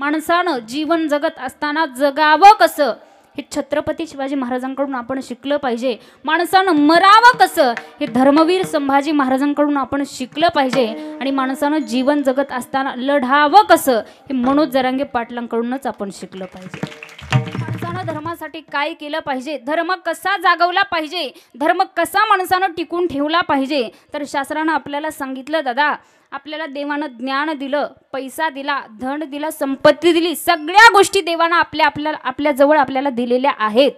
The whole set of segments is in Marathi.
माणसानं जीवन जगत असताना जगावं कसं हे छत्रपती शिवाजी महाराजांकडून आपण शिकलं पाहिजे। माणसानं मरावं कसं हे धर्मवीर संभाजी महाराजांकडून आपण शिकलं पाहिजे। आणि माणसानं जीवन जगत असताना लढावं कसं हे मनोज जरांगे पाटलांकडूनच आपण शिकलं पाहिजे। माणसानं धर्मासाठी काय केलं पाहिजे, धर्म कसा जागवला पाहिजे, धर्म कसा माणसानं टिकून ठेवला पाहिजे, तर शास्त्रानं आपल्याला सांगितलं दादा, आपल्याला देवानं ज्ञान दिलं, पैसा दिला, धन दिला, संपत्ती दिली, सगळ्या गोष्टी देवानं आपल्या जवळ आपल्याला दिलेल्या आहेत।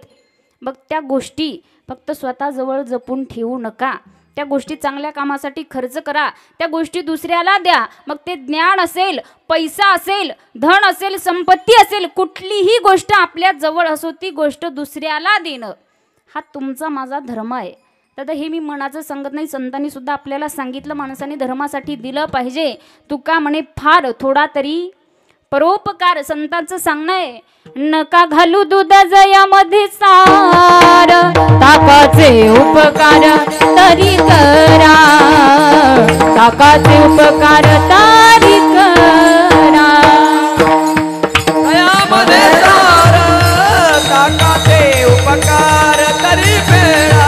मग त्या गोष्टी फक्त स्वतः जवळ जपून ठेवू नका, त्या गोष्टी चांगल्या कामासाठी खर्च करा, त्या गोष्टी दुसऱ्याला द्या। मग ते ज्ञान असेल, पैसा असेल, धन असेल, संपत्ती असेल, कुठलीही गोष्ट आपल्या जवळ असो ती गोष्ट दुसऱ्याला देणं हा तुमचा माझा धर्म आहे। दादा हे मी मनाचं सांगत नाही, संतांनी सुद्धा आपल्याला सांगितलं माणसाने धर्मासाठी दिलं पाहिजे। तुका म्हणे फार थोडा तरी परोपकार, संतांचं सांगणं आहे, नका घालू दूध जयामध्ये सार, ताकाचे उपकार तरी करा, ताकाचे उपकार तरी करा, जयामध्ये सार ताकाचे उपकार तरी करा,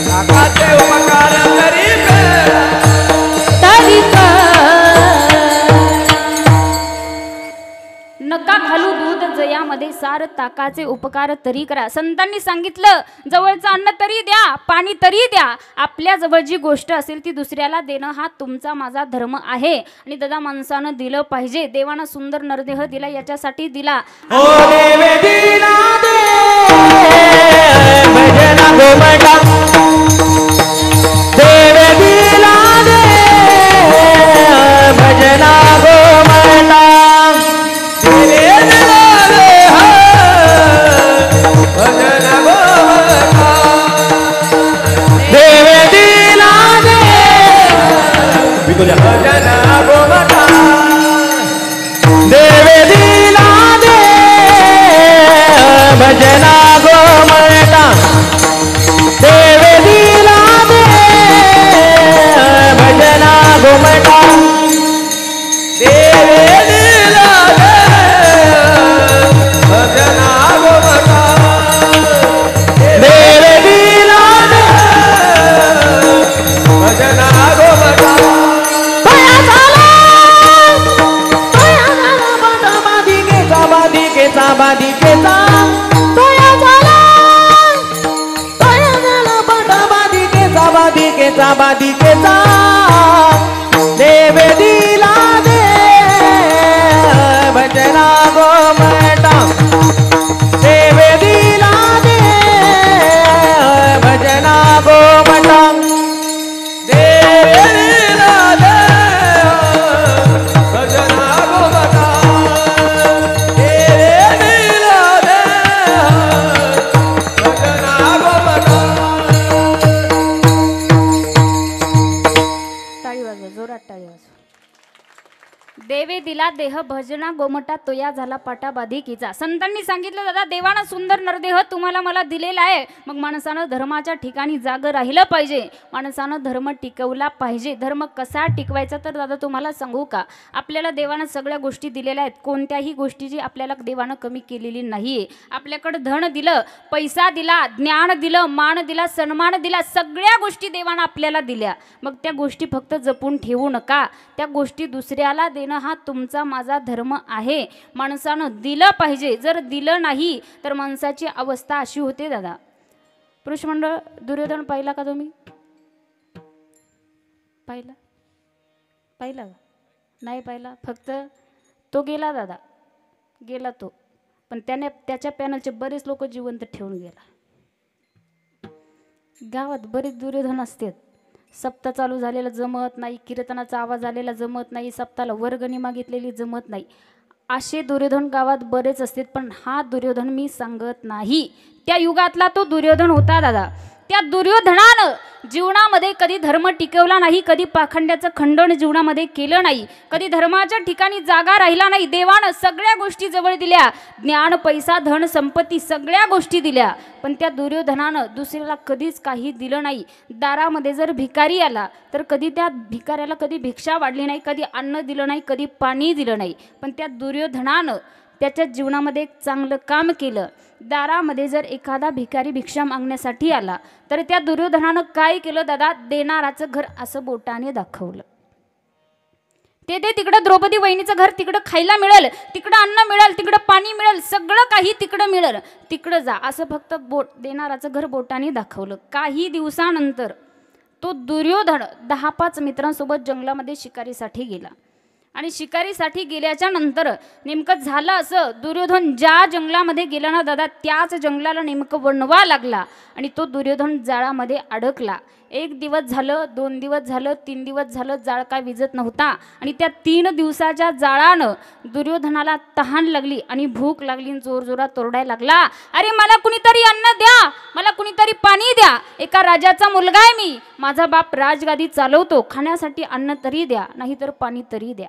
ताकाचे उपकार तरी करा, तरी नका घालू दूध जयामध्ये सार, ताकाचे उपकार तरी करा। संतांनी सांगितलं जवळचं अन्न तरी द्या, पाणी तरी द्या, आपल्या जवळ जी गोष्ट असेल ती दुसऱ्याला देणं हा तुमचा माझा धर्म आहे। आणि दादा माणसानं दिलं पाहिजे, देवानं सुंदर नरदेह दिला याच्यासाठी दिला। ओ देवे दिला दे भजना गोमटा, देवे दिला दे भजना गोमटा, देवे दिला दे भजना गोमटा, देवे दिला दे भजना गोमटा, देवे दिला दे भजना गोमटा, देवे दिला दे भजना गोमटा, देवे दिला दे भजना गोमटा, देवे दिला दे भजना गोमटा, बाधिकेचा बाधिकेचा तोया झाला, तोया झाला पाटा बाधिकेचा बाधिकेचा बाधिकेचा, देवे दिला दे भजना गोमटा, देवे दिला दे भजना गोमटा, देवे दिला दे भजना गोमटा, देवे दिला देह भजना गोमटा, तोया झाला पाटा बाधिकेचा। संतांनी सांगितलं दादा देवानं सुंदर नरदेह तुम्हाला मला दिलेला आहे। मग माणसानं धर्माच्या ठिकाणी जाग राहिलं पाहिजे, माणसानं धर्म टिकवला पाहिजे। धर्म कसा टिकवायचा तर दादा तुम्हाला सांगू का, आपल्याला देवानं सगळ्या गोष्टी दिलेल्या आहेत, कोणत्याही गोष्टीची आपल्याला देवानं कमी केलेली नाहीये। आपल्याकडे धन दिलं, पैसा दिला, ज्ञान दिलं, मान दिला, सन्मान दिला, सगळ्या गोष्टी देवानं आपल्याला दिल्या। मग त्या गोष्टी फक्त जपून ठेवू नका, त्या गोष्टी दुसऱ्याला देणं हा तुमचा माझा धर्म आहे। माणसानं दिलं पाहिजे, जर दिलं नाही तर माणसाची अवस्था अशी होते दादा। पुरुष मंडळ दुर्योधन पाहिला का तुम्ही? पाहिला? पाहिला नाही पाहिला, फक्त तो गेला दादा, गेला तो, पण त्याने त्याच्या पॅनलचे बरेच लोक जिवंत ठेवून गेला। गावात बरेच दुर्योधन असतात, सप्ताह चालू झालेला जमत नाही, कीर्तनाचा आवाज आलेला जमत नाही, सप्ताहाला वर्गणी मागितलेली जमत नाही, असे दुर्योधन गावात बरेच असतात। पण हा दुर्योधन मी सांगत नाही, त्या युगातला तो दुर्योधन होता दादा। त्या दुर्योधनानं जीवनामध्ये कधी धर्म टिकवला नाही, कधी पाखंड्याचं खंडन जीवनामध्ये केलं नाही, कधी धर्माच्या ठिकाणी जागा राहिला नाही. देवानं सगळ्या गोष्टी जवळ दिल्या, ज्ञान, पैसा, धन, संपत्ती सगळ्या गोष्टी दिल्या, पण त्या दुर्योधनानं दुसऱ्याला कधीच काही दिलं नाही. दारामध्ये जर भिकारी आला तर कधी त्या भिकाऱ्याला कधी भिक्षा वाढली नाही, कधी अन्न दिलं नाही, कधी पाणी दिलं नाही. पण त्या दुर्योधनानं त्याच्या जीवनामध्ये एक चांगलं काम केलं. दारामध्ये जर एखादा भिकारी भिक्षा मागण्यासाठी आला तर त्या दुर्योधनानं काय केलं दादा, देणाराचं घर असं बोटाने दाखवलं. ते तिकडं द्रौपदी वहिनीचं घर, तिकडं खायला मिळेल, तिकडं अन्न मिळेल, तिकडं पाणी मिळेल, सगळं काही तिकडं मिळेल, तिकडं जा असं फक्त देणाराचं घर बोटाने दाखवलं. काही दिवसानंतर तो दुर्योधन 10-5 मित्रांसोबत जंगलामध्ये शिकारीसाठी गेला. आणि शिकारीसाठी गेल्याच्या नंतर नेमकं झालं असं, दुर्योधन ज्या जंगलामध्ये गेला ना दादा, त्याच जंगलाला नेमकं वणवा लागला आणि तो दुर्योधन जाळामध्ये अडकला. 1 दिवस झालं, 2 दिवस झालं, 3 दिवस झालं, जाळ काय विजत नव्हता. आणि त्या 3 दिवसाच्या जाळानं दुर्योधनाला तहान लागली आणि भूक लागली, जोरजोरात ओरडायला लागला, अरे मला कुणीतरी अन्न द्या, मला कुणीतरी पाणी द्या, एका राजाचा मुलगा आहे मी, माझा बाप राजगादी चालवतो, खाण्यासाठी अन्न तरी द्या, नाहीतर पाणी तरी द्या.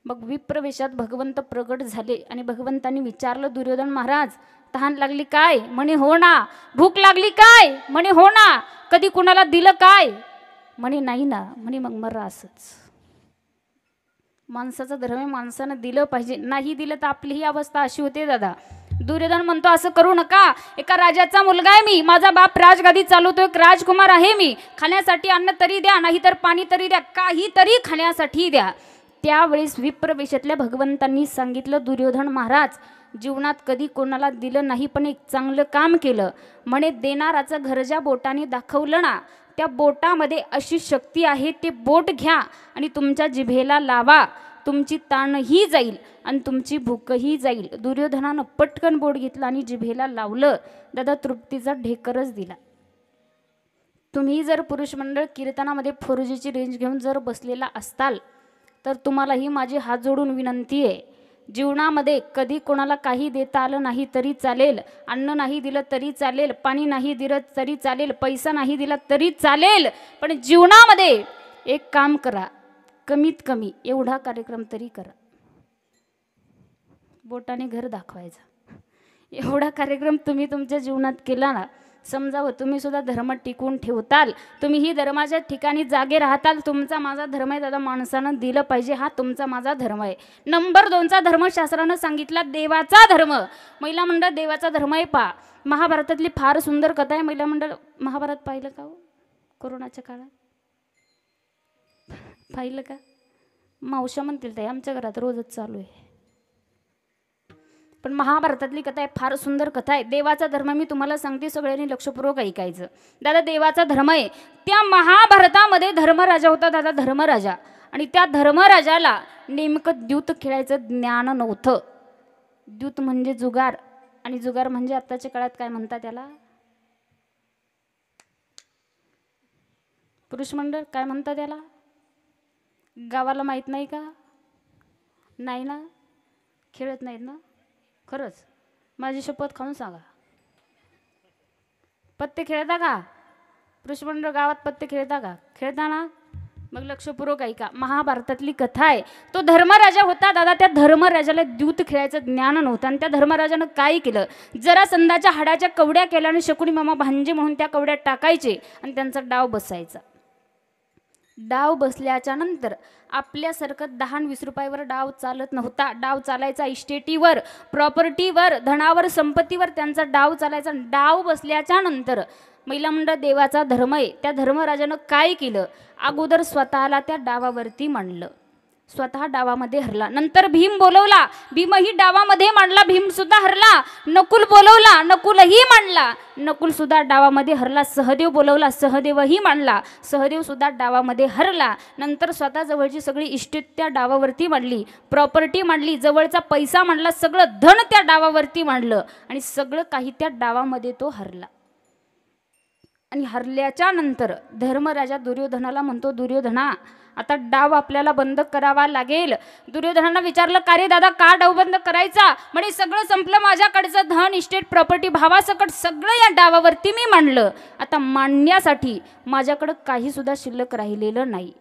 मग विप्रवेशात भगवंत प्रगट झाले आणि भगवंतांनी विचारलं, दुर्योधन महाराज तहान लागली काय? म्हणे हो ना. भूक लागली काय? म्हणे हो ना. कधी कुणाला दिलं काय? म्हणे नाही ना. म्हणे मग मरा असंच. माणसाचा धर्म आहे, माणसानं दिलं पाहिजे, नाही दिलं तर आपली ही अवस्था अशी होते दादा. दुर्योधन म्हणतो असं करू नका, एका राजाचा मुलगा आहे मी, माझा बाप राजगादी चालवतो, एक राजकुमार आहे मी, खाण्यासाठी अन्न तरी द्या, नाहीतर पाणी तरी द्या, काहीतरी खाण्यासाठी द्या. त्यावेळेस विप्रवेशातल्या भगवंतांनी सांगितलं, दुर्योधन महाराज जीवनात कधी कोणाला दिलं नाही, पण एक चांगलं काम केलं. म्हणे देणाराचं घर ज्या बोटाने दाखवलं ना, त्या बोटामध्ये अशी शक्ती आहे, ते बोट घ्या आणि तुमच्या जिभेला लावा, तुमची ताणही जाईल आणि तुमची भूकही जाईल. दुर्योधनानं पटकन बोट घेतलं आणि जिभेला लावलं. दादा तृप्तीचा ढेकरच दिला. तुम्ही जर पुरुष मंडळ कीर्तनामध्ये 4Gची रेंज घेऊन जर बसलेला असताल तर तुम्हालाही माझी हात जोडून विनंती आहे, जीवनामध्ये कधी कोणाला काही देता आलं नाही तरी चालेल, अन्न नाही दिलं तरी चालेल, पाणी नाही दिलं तरी चालेल, पैसा नाही दिला तरी चालेल, पण जीवनामध्ये एक काम करा, कमीत कमी एवढा कार्यक्रम तरी करा. बोटाने घर दाखवायचा, एवढा कार्यक्रम तुम्ही तुमच्या जीवनात केला ना, समजावं तुम्ही सुद्धा धर्म टिकवून ठेवताल, तुम्ही ही धर्माच्या ठिकाणी जागे राहताल. तुमचा माझा धर्म आहे दादा, माणसानं दिलं पाहिजे, हा तुमचा माझा धर्म आहे. नंबर 2चा धर्मशास्त्रानं सांगितला देवाचा धर्म. महिला मंडळ देवाचा धर्म आहे. पहा, महाभारतातली फार सुंदर कथा आहे. महिला मंडळ महाभारत पाहिलं का हो? कोरोनाच्या काळात पाहिलं का? मावशा म्हणतील ते आमच्या घरात रोजच चालू आहे. पण महाभारतातली कथा आहे, फार सुंदर कथा आहे. देवाचा धर्म मी तुम्हाला सांगते, सगळ्यांनी लक्षपूर्वक ऐकायचं. दादा देवाचा धर्म आहे. त्या महाभारतामध्ये धर्मराजा होता दादा, धर्मराजा. आणि त्या धर्मराजाला नेमकं द्यूत खेळायचं ज्ञान नव्हतं. द्यूत म्हणजे जुगार, आणि जुगार म्हणजे आत्ताच्या काळात काय म्हणतात त्याला? पुरुष मंडळ काय म्हणतात त्याला? गावाला माहीत नाही का? नाही ना, खेळत नाहीत ना? खरंच माझी शपथ खाऊन सांगा, पत्ते खेळता का? पुरुष मंडळ गावात पत्ते खेळता का? खेळता ना? मग लक्षपूर्वक ऐका. महाभारतातली कथा आहे. तो धर्मराजा होता दादा, त्या धर्मराजाला द्यूत खेळायचं ज्ञान नव्हतं. आणि त्या धर्मराजानं काय केलं, जरा संदाच्या हाडाच्या कवड्या केल्या आणि शकुनी मामा भांजे म्हणून त्या कवड्या टाकायचे आणि त्यांचा डाव बसायचा. डाव बसल्याच्या नंतर आपल्यासारखं 10-20 रुपयावर डाव चालत नव्हता. डाव चालायचा इस्टेटीवर, प्रॉपर्टीवर, धनावर, संपत्तीवर त्यांचा डाव चालायचा. डाव बसल्याच्या नंतर महिला मंडळ देवाचा धर्म आहे. त्या धर्मराजानं काय केलं, अगोदर स्वतःला त्या डावावरती मांडलं, स्वतः डावामध्ये हरला. नंतर भीम बोलवला, भीमही डावामध्ये मांडला, भीम सुद्धा हरला. नकुल बोलवला, नकुलही मांडला, नकुल सुद्धा डावामध्ये हरला. सहदेव बोलवला, सहदेवही मांडला, सहदेव सुद्धा डावामध्ये हरला. नंतर स्वतः जवळची सगळी इस्टेट त्या डावावरती मांडली, प्रॉपर्टी मांडली, जवळचा पैसा मांडला, सगळं धन त्या डावावरती मांडलं आणि सगळं काही त्या डावामध्ये तो हरला. आणि हरल्याच्या नंतर धर्मराजा दुर्योधनाला म्हणतो, दुर्योधना आता डाव आपल्याला बंद करावा लागेल. दुर्योधनांना विचारलं, का रे दादा, का डाव बंद करायचा? म्हणे सगळं संपलं, माझ्याकडचं धन, इस्टेट, प्रॉपर्टी भावासकट सगळं या डावावरती मी मांडलं. आता मांडण्यासाठी माझ्याकडं काही सुद्धा शिल्लक राहिलेलं नाही.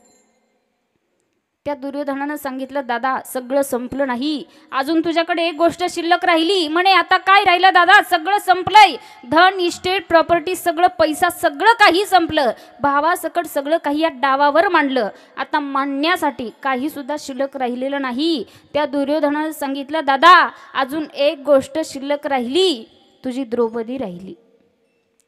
त्या दुर्योधनानं सांगितलं, दादा सगळं संपलं नाही, अजून तुझ्याकडे एक गोष्ट शिल्लक राहिली. म्हणे आता काय राहिलं दादा? सगळं संपलंय, धन, इस्टेट, प्रॉपर्टी, सगळं पैसा, सगळं काही संपलं, भावासकट सगळं काही या डावावर मांडलं. आता मांडण्यासाठी काही सुद्धा शिल्लक राहिलेलं नाही. त्या दुर्योधनानं सांगितलं, दादा अजून एक गोष्ट शिल्लक राहिली, तुझी द्रौपदी राहिली.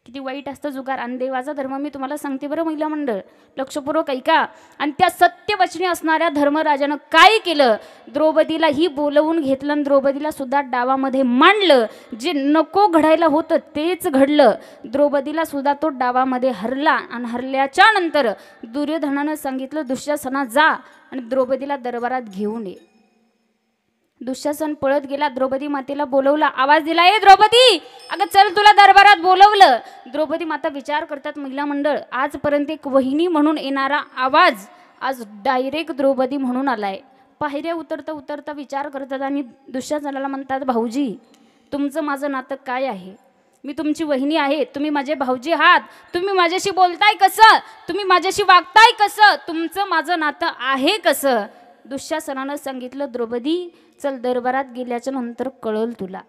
किती वाईट असतं जुगार आणि देवाचा धर्म मी तुम्हाला सांगते बरं महिला मंडळ, लक्षपूर्वक ऐका. आणि त्या सत्यवचनी असणाऱ्या धर्मराजानं काय केलं? द्रौपदीलाही बोलवून घेतलं आणि द्रौपदीला सुद्धा डावामध्ये मांडलं. जे नको घडायला होतं तेच घडलं. द्रौपदीला सुद्धा तो डावामध्ये हरला आणि हरल्याच्या नंतर दुर्योधनानं सांगितलं, दुःशासना जा आणि द्रौपदीला दरबारात घेऊन ये. दुःशासन पळत गेला, द्रौपदी मातेला बोलवला, आवाज दिला, ए द्रौपदी, अगं चल तुला दरबारात बोलवलं. द्रौपदी माता विचार करतात महिला मंडळ, आजपर्यंत एक वहिनी म्हणून येणारा आवाज आज डायरेक्ट द्रौपदी म्हणून आलाय. पायऱ्या उतरता उतरता विचार करतात आणि दुःशासनाला म्हणतात, भाऊजी तुमचं माझं नातं काय आहे? मी तुमची वहिनी आहे, तुम्ही माझे भाऊजी आहात, तुम्ही माझ्याशी बोलताय कसं? तुम्ही माझ्याशी वागताय कसं? तुमचं माझं नातं आहे कसं? दुःशासनानं सांगितलं, द्रौपदी चल दरबारात गेल्याच्या नंतर कळल तुला.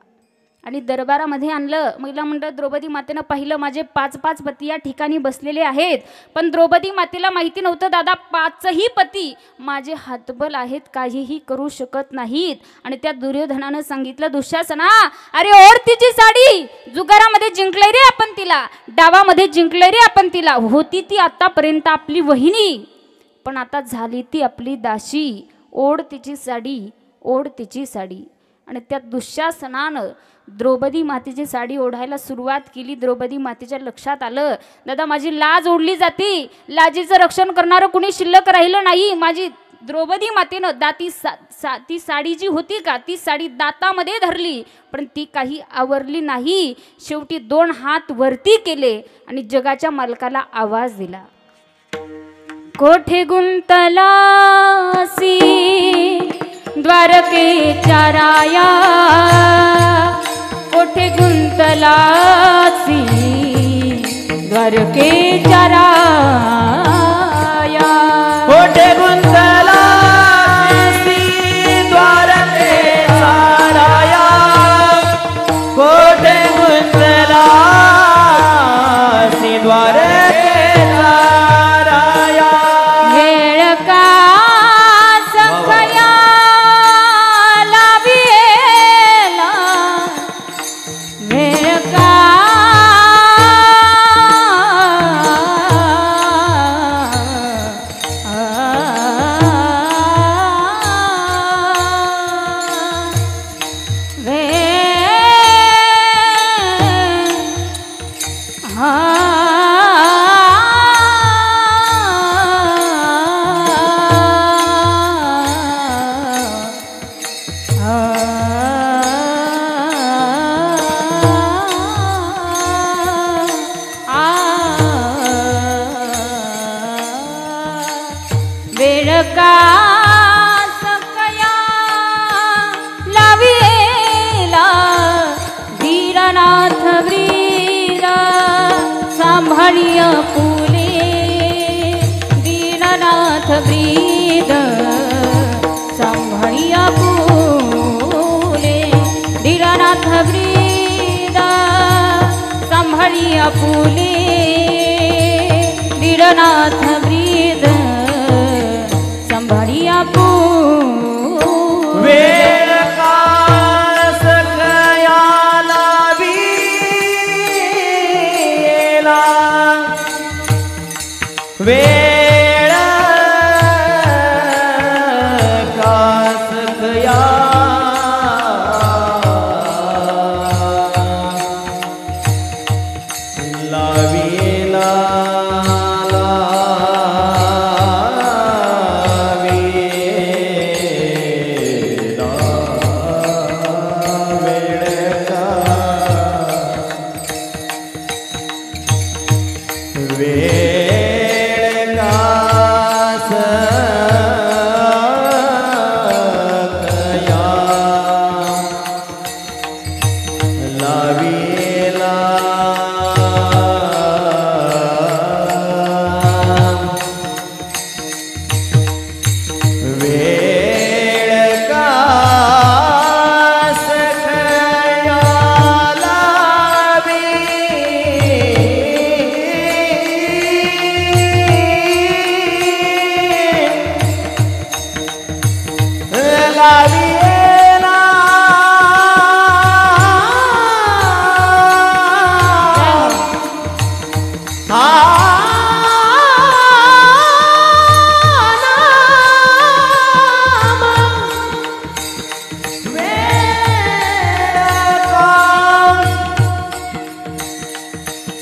आणि दरबारामध्ये आणलं. महिला मंडळ द्रौपदी मातेनं पाहिलं, माझे 5 पती या ठिकाणी बसलेले आहेत. पण द्रौपदी मातेला माहिती नव्हतं, दादा 5ही पती माझे हातबल आहेत, काहीही करू शकत नाहीत. आणि त्या दुर्योधनानं सांगितलं, दुःशासना अरे ओढ तिची साडी, जुगारामध्ये जिंकलंय रे आपण तिला, डावामध्ये जिंकलंय रे आपण तिला. होती ती आतापर्यंत आपली वहिनी, पण आता झाली ती आपली दाशी. ओढ तिची साडी, ओढ तिची साडी. आणि त्या दुःशासनानं द्रौपदी मातेची साडी ओढायला सुरुवात केली. द्रौपदी मातेच्या लक्षात आलं, दादा माझी लाज ओढली जाते, लाजेचं रक्षण करणारं कुणी शिल्लक राहिलं नाही. माझी द्रौपदी मातेनं ती साडी जी होती का, ती साडी दातामध्ये धरली, पण ती काही आवरली नाही. शेवटी 2 हात वरती केले आणि जगाच्या मालकाला आवाज दिला, कोठे गुंतलासी द्वारकेच्या राया, कोठे गुंतलासी द्वारकेच्या राया, कोठे गुंतलासी द्वारकेचा राया, कोठे गुंतलासी द्वारकेचा राया. वेळ का सखया लाविला, वेळ का वेळ का सकया लाविला, धीरनाथ वीर सांभाळिय पुले, दीननाथ वीर सांभाळिय पुले, दीननाथ वीर सांभाळिय पुले, दीननाथ वीर संभाळिया पुले. वेळ का सखया लाविला, वेळ का सखया लाविला, लाविला.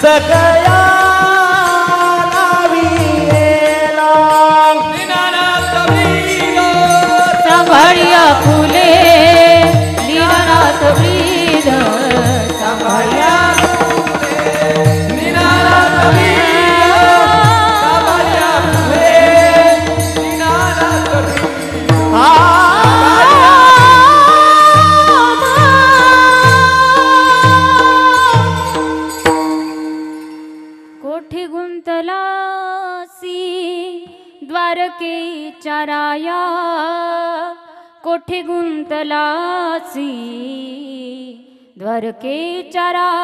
सकया लाविला सांभाळ्या फुले दीनानाथ ब्रीद सांभाळ्या कोठे गुंतलासी द्वारकेच्या राया कोठे गुंतलासी द्वारकेच्या राया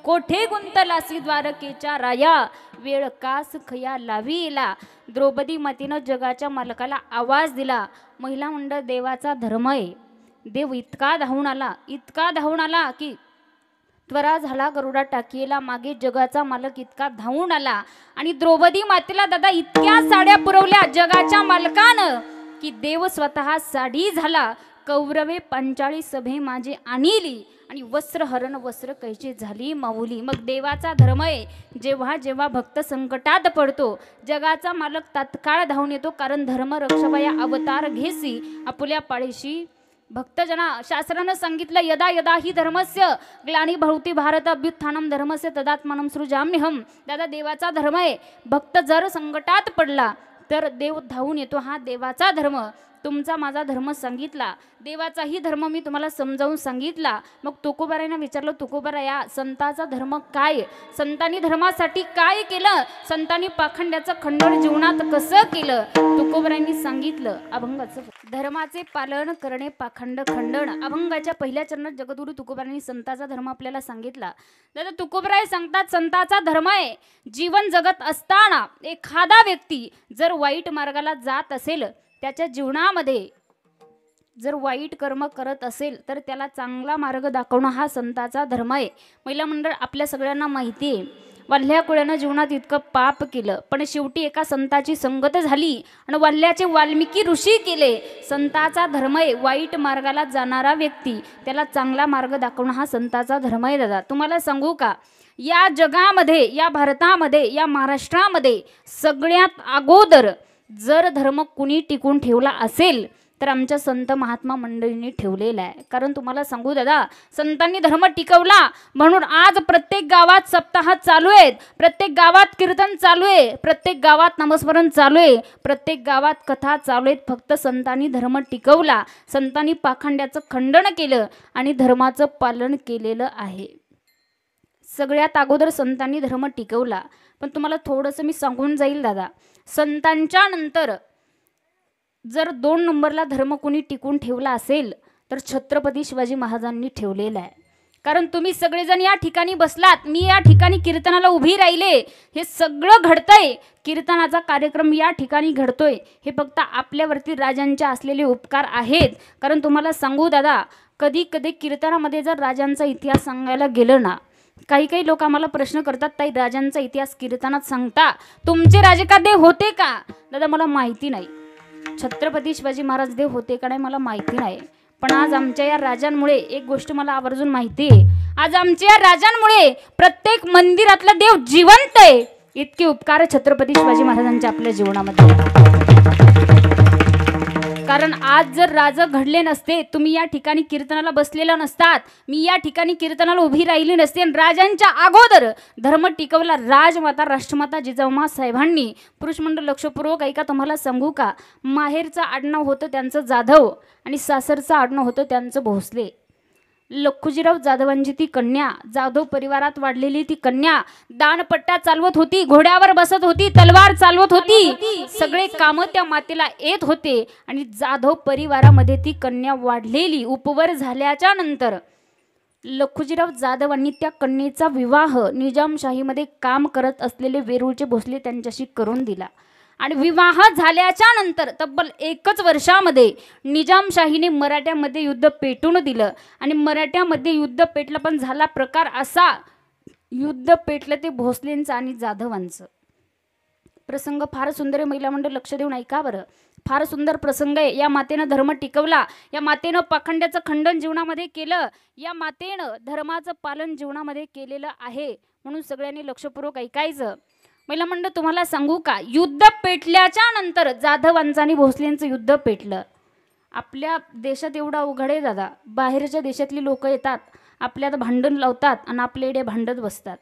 कोठे गुंतलासी द्वारकेच्या राया वेळ कास खया लावीला द्रौपदी मातेनं जगाच्या मालकाला आवाज दिला. महिला मंडळ देवाचा धर्म आहे. देव इतका धावून आला की त्वरा झाला गरुडा टाकीला मागे जगाचा मालक इतका धावून आला आणि द्रौपदी मातेला दादा इतक्या साड्या पुरवल्या जगाच्या मालकानं की देव स्वतः साडी झाला. कौरवे पंचाळी सभे माझे आणिली आणि वस्त्र हरण वस्त्र कैची झाली माऊली. मग देवाचा धर्म आहे. जेव्हा जेव्हा भक्त संकटात पडतो जगाचा मालक तात्काळ धावून येतो. कारण धर्म रक्षवया अवतार घेसी आपुल्या पाळीशी भक्तजना. शास्त्रानं सांगितलं यदा यदा ही धर्मस्य ग्लानी भवती भारत अभ्युत्थानम धर्मस्य तदात्मानं सृजाम्यहम. दादा देवाचा धर्म आहे. भक्त जर संकटात पडला तर देव धावून येतो. हा देवाचा धर्म. तुमचा माझा धर्म सांगितला. देवाचाही धर्म मी तुम्हाला समजावून सांगितला. मग तुकोबारायांना विचारलं तुकोबाराया संताचा धर्म काय? संतांनी धर्मासाठी काय केलं? संतांनी पाखंड्याचं खंडन जीवनात कसं केलं? तुकोबारायांनी सांगितलं अभंगाचं धर्माचे पालन करणे पाखंड खंडन. अभंगाच्या पहिल्या चरणात जगद्गुरु तुकोबारायांनी संताचा धर्म आपल्याला सांगितला. दादा तुकोबाराय सांगतात संताचा धर्म आहे जीवन जगत असताना एखादा व्यक्ती जर वाईट मार्गाला जात असेल त्याच्या जीवनामध्ये जर वाईट कर्म करत असेल तर त्याला चांगला मार्ग दाखवणं हा संताचा धर्म आहे. महिला मंडळ आपल्या सगळ्यांना माहिती आहे वल्ल्या कुळ्यानं जीवनात इतकं पाप केलं पण शेवटी एका संताची संगत झाली आणि वल्ल्याचे वाल्मिकी ऋषी केले. संताचा धर्म आहे. वाईट मार्गाला जाणारा व्यक्ती त्याला चांगला मार्ग दाखवणं हा संताचा धर्म आहे. दादा तुम्हाला सांगू का या जगामध्ये या भारतामध्ये या महाराष्ट्रामध्ये सगळ्यात अगोदर जर धर्म कुणी टिकून ठेवला असेल तर आमच्या संत महात्मा मंडळींनी ठेवलेला आहे. कारण तुम्हाला सांगू दादा संतांनी धर्म टिकवला म्हणून आज प्रत्येक गावात सप्ताह चालू आहेत. प्रत्येक गावात कीर्तन चालू आहे. प्रत्येक गावात नामस्मरण चालू आहे. प्रत्येक गावात कथा चालू आहेत. फक्त संतांनी धर्म टिकवला. संतांनी पाखंड्याचं खंडन केलं आणि धर्माचं पालन केलेलं आहे. सगळ्यात अगोदर संतांनी धर्म टिकवला. पण तुम्हाला थोडंसं मी सांगून जाईल दादा संतांच्या नंतर जर 2 नंबरला धर्म कोणी टिकून ठेवला असेल तर छत्रपती शिवाजी महाराजांनी ठेवलेला आहे. कारण तुम्ही सगळेजण या ठिकाणी बसलात मी या ठिकाणी कीर्तनाला उभी राहिले हे सगळं घडतंय. कीर्तनाचा कार्यक्रम या ठिकाणी घडतोय हे फक्त आपल्यावरती राजांचे असलेले उपकार आहेत. कारण तुम्हाला सांगू दादा कधी कधी कीर्तनामध्ये जर राजांचा इतिहास सांगायला गेलं ना काही काही लोक आम्हाला प्रश्न करतात ताई राजांचा इतिहास कीर्तनात सांगता तुमचे राजे का देव होते का? दादा मला माहिती नाही. छत्रपती शिवाजी महाराज देव होते का नाही मला माहिती नाही. पण आज आमच्या या राजांमुळे एक गोष्ट मला आवर्जून माहिती आहे. आज आमच्या या राजांमुळे प्रत्येक मंदिरातला देव जिवंत आहे. इतके उपकार छत्रपती शिवाजी महाराजांचे आपल्या जीवनामध्ये. कारण आज जर राजा घडले नसते तुम्ही या ठिकाणी कीर्तनाला बसलेला नसतात. मी या ठिकाणी कीर्तनाला उभी राहिली नसते. राजांच्या अगोदर धर्म टिकवला राजमाता राष्ट्रमाता जिजाऊमा साहेबांनी. पुरुष मंडळ लक्षपूर्वक ऐका तुम्हाला सांगू का माहेरचं आडनाव होतं त्यांचं जाधव आणि सासरचं आडनाव होतं त्यांचं भोसले. लखुजीराव जाधवांची ती कन्या जाधव परिवारात वाढलेली ती कन्या दानपट्टा चालवत होती. घोड्यावर बसत होती. तलवार चालवत होती. सगळे काम त्या मातेला येत होते आणि जाधव परिवारामध्ये ती कन्या वाढलेली. उपवर झाल्याच्या नंतर लखुजीराव जाधवांनी त्या कन्येचा विवाह निजामशाहीमध्ये काम करत असलेले वेरूळचे भोसले त्यांच्याशी करून दिला. आणि विवाह झाल्याच्या नंतर तब्बल 1च वर्षामध्ये निजामशाहीने मराठ्यामध्ये युद्ध पेटून दिलं. आणि मराठ्यामध्ये युद्ध पेटलं पण झाला प्रकार असा युद्ध पेटलं ते भोसलेंचं आणि जाधवांचं. प्रसंग फार सुंदर महिला मंडळ लक्ष देऊन ऐका बरं. फार सुंदर प्रसंग आहे. या मातेनं धर्म टिकवला, या मातेनं पाखंड्याचं खंडन जीवनामध्ये केलं, या मातेनं धर्माचं पालन जीवनामध्ये केलेलं आहे. म्हणून सगळ्यांनी लक्षपूर्वक ऐकायचं. महिला मंडळ, तुम्हाला सांगू का, युद्ध पेटल्याच्या नंतर जाधवांचं आणि भोसलेंचं युद्ध पेटलं. आपल्या देशात एवढा अवघड आहे दादा, बाहेरच्या देशातली लोक येतात, आपल्यात भांडण लावतात आणि आपल्याकडे भांडत बसतात.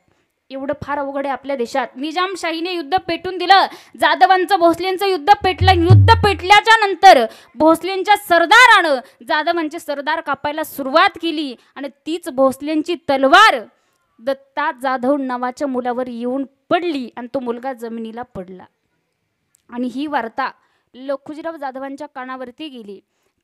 एवढं फार अवघड आहे आपल्या देशात. निजामशाहीने युद्ध पेटून दिलं, जाधवांचं भोसलेंचं युद्ध पेटलं. युद्ध पेटल्याच्या नंतर भोसलेंच्या सरदारानं जाधवांचे सरदार कापायला सुरुवात केली आणि तीच भोसलेंची तलवार दत्ता जाधव नावाच्या मुलावर येऊन पडली आणि तो मुलगा जमिनीला पडला. आणि ही वार्ता लखुजीराव जाधवांच्या कानावरती गेली.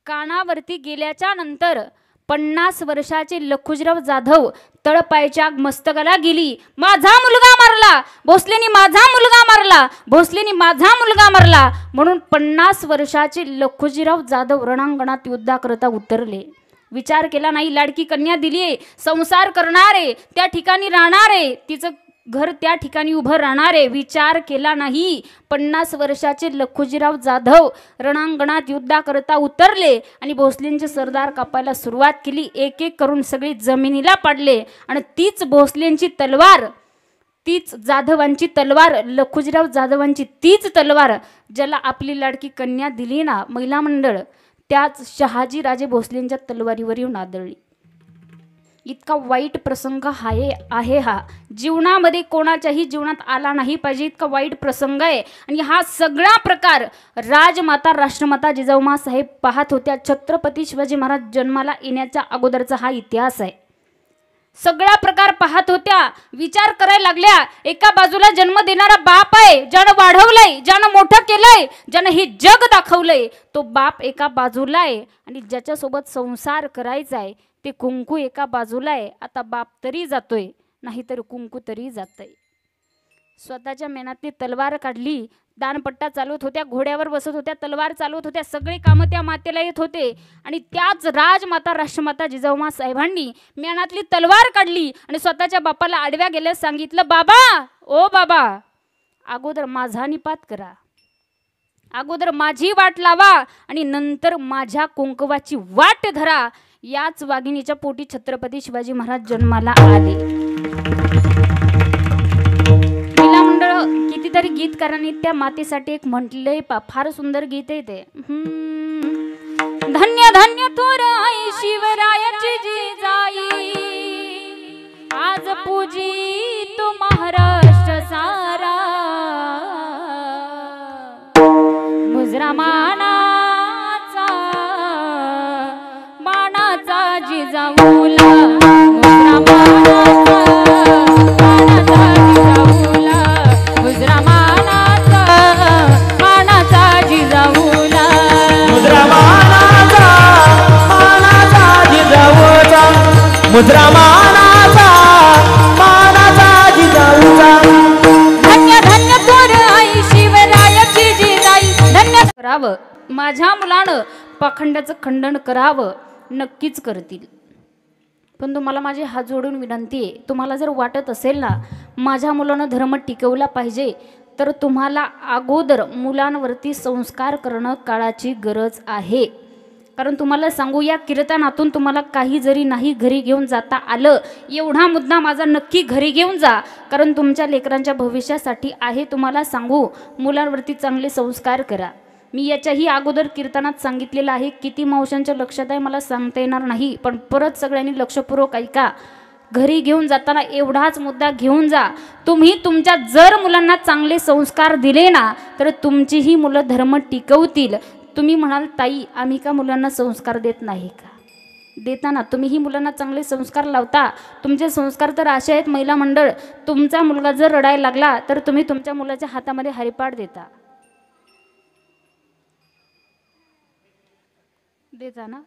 कानावरती गेल्याच्या नंतर 50 वर्षाचे लखुजीराव जाधव तळपायच्या मस्तकाला गेली. माझा मुलगा मारला, भोसलेनी माझा मुलगा मारला, भोसलेनी माझा मुलगा मारला. म्हणून 50 वर्षाचे लखुजीराव जाधव रणांगणात युद्धाकरता उतरले. विचार केला नाही, लाडकी कन्या दिलीये, संसार करणारे, त्या ठिकाणी राहणारे, तिचं घर त्या ठिकाणी उभं राहणारे. विचार केला नाही. 50 वर्षाचे लखुजीराव जाधव रणांगणात युद्धाकरता उतरले आणि भोसलेंचे सरदार कापायला सुरुवात केली. एक एक करून सगळी जमिनीला पडले आणि तीच भोसलेंची तलवार, तीच जाधवांची तलवार, लखुजीराव जाधवांची तीच तलवार ज्याला आपली लाडकी कन्या दिली ना महिला मंडळ, त्याच शहाजी राजे भोसलेंच्या तलवारीवर येऊन आदळली. इतका वाईट प्रसंग आहे हा. जीवनामध्ये कोणाच्याही जीवनात आला नाही पाहिजे इतका वाईट प्रसंग आहे. आणि हा सगळा प्रकार राजमाता राष्ट्रमाता जिजाऊमा साहेब पाहत होत्या. छत्रपती शिवाजी महाराज जन्माला येण्याच्या अगोदरचा हा इतिहास आहे. सगळा प्रकार पाहत होत्या. विचार करायला लागल्या, एका बाजूला जन्म देणारा बाप आहे, ज्यानं वाढवलंय, ज्यानं मोठं केलंय, ज्यानं हे जग दाखवलंय, तो बाप एका बाजूला आहे. आणि ज्याच्यासोबत संसार करायचा आहे ते कुंकू एका बाजूला आहे. आता बाप तरी जातोय, नाहीतर कुंकू तरी जातंय. स्वतःच्या मेहनतीने तलवार काढली, दानपट्टा चालवत होत्या, घोड्यावर बसत होत्या, तलवार चालवत होत्या, सगळे कामं त्या मातेला येत होते. आणि त्याच राजमाता राष्ट्रमाता जिजाऊमा साहेबांनी मेहनतली तलवार काढली आणि स्वतःच्या बापाला आडव्या गेल्या सांगितलं, बाबा, ओ बाबा, अगोदर माझा निपात करा, अगोदर माझी वाट लावा आणि नंतर माझ्या कुंकवाची वाट धरा. याच वाघिणीच्या पोटी छत्रपती शिवाजी महाराज जन्माला आले. महिला मंडळ, कितीतरी गीतकारांनी त्या मातेसाठी एक म्हटलंय, फार सुंदर गीत आहे ते. धन्य धन्य थोर आई शिवरायाची जिजाई, आज पूजी तो महाराष्ट्र सारा. मुजरा मानाचा जिजाऊला, मुजरा मानाचा जिजाऊला, मुजरा मानाचा जिजाऊला, मुजरा मानाचा जिजाऊचा, मुजरा मानाचा जिजाऊचा. धन्य धन्य थोर आई शिवरायाची जिजाई. धन्य करावं, माझ्या मुलानं पाखंड्याचं खंडन करावं, नक्कीच करतील. पण तुम्हाला माझी हात जोडून विनंती आहे, तुम्हाला जर वाटत असेल ना माझ्या मुलानं धर्म टिकवला पाहिजे, तर तुम्हाला अगोदर मुलांवरती संस्कार करणं काळाची गरज आहे. कारण तुम्हाला सांगू, या कीर्तनातून तुम्हाला काही जरी नाही घरी घेऊन जाता आलं, एवढा मुद्दा माझा नक्की घरी घेऊन जा, कारण तुमच्या लेकरांच्या भविष्यासाठी आहे. तुम्हाला सांगू, मुलांवरती चांगले संस्कार करा. मी याच्याही अगोदर कीर्तनात सांगितलेलं आहे, किती मावशांच्या लक्षात आहे मला सांगता येणार नाही, पण परत सगळ्यांनी लक्षपूर्वक ऐका. घरी घेऊन जाताना एवढाच मुद्दा घेऊन जा. तुम्ही तुमच्या जर मुलांना चांगले संस्कार दिले ना, तर तुमचीही मुलं धर्म टिकवतील. तुम्ही म्हणाल, ताई आम्ही का मुलांना संस्कार देत नाही का? देता ना, तुम्हीही मुलांना चांगले संस्कार लावता. तुमचे संस्कार तर असे आहेत महिला मंडळ, तुमचा मुलगा जर रडायला लागला तर तुम्ही तुमच्या मुलाच्या हातामध्ये हरिपाठ देता. देता ना,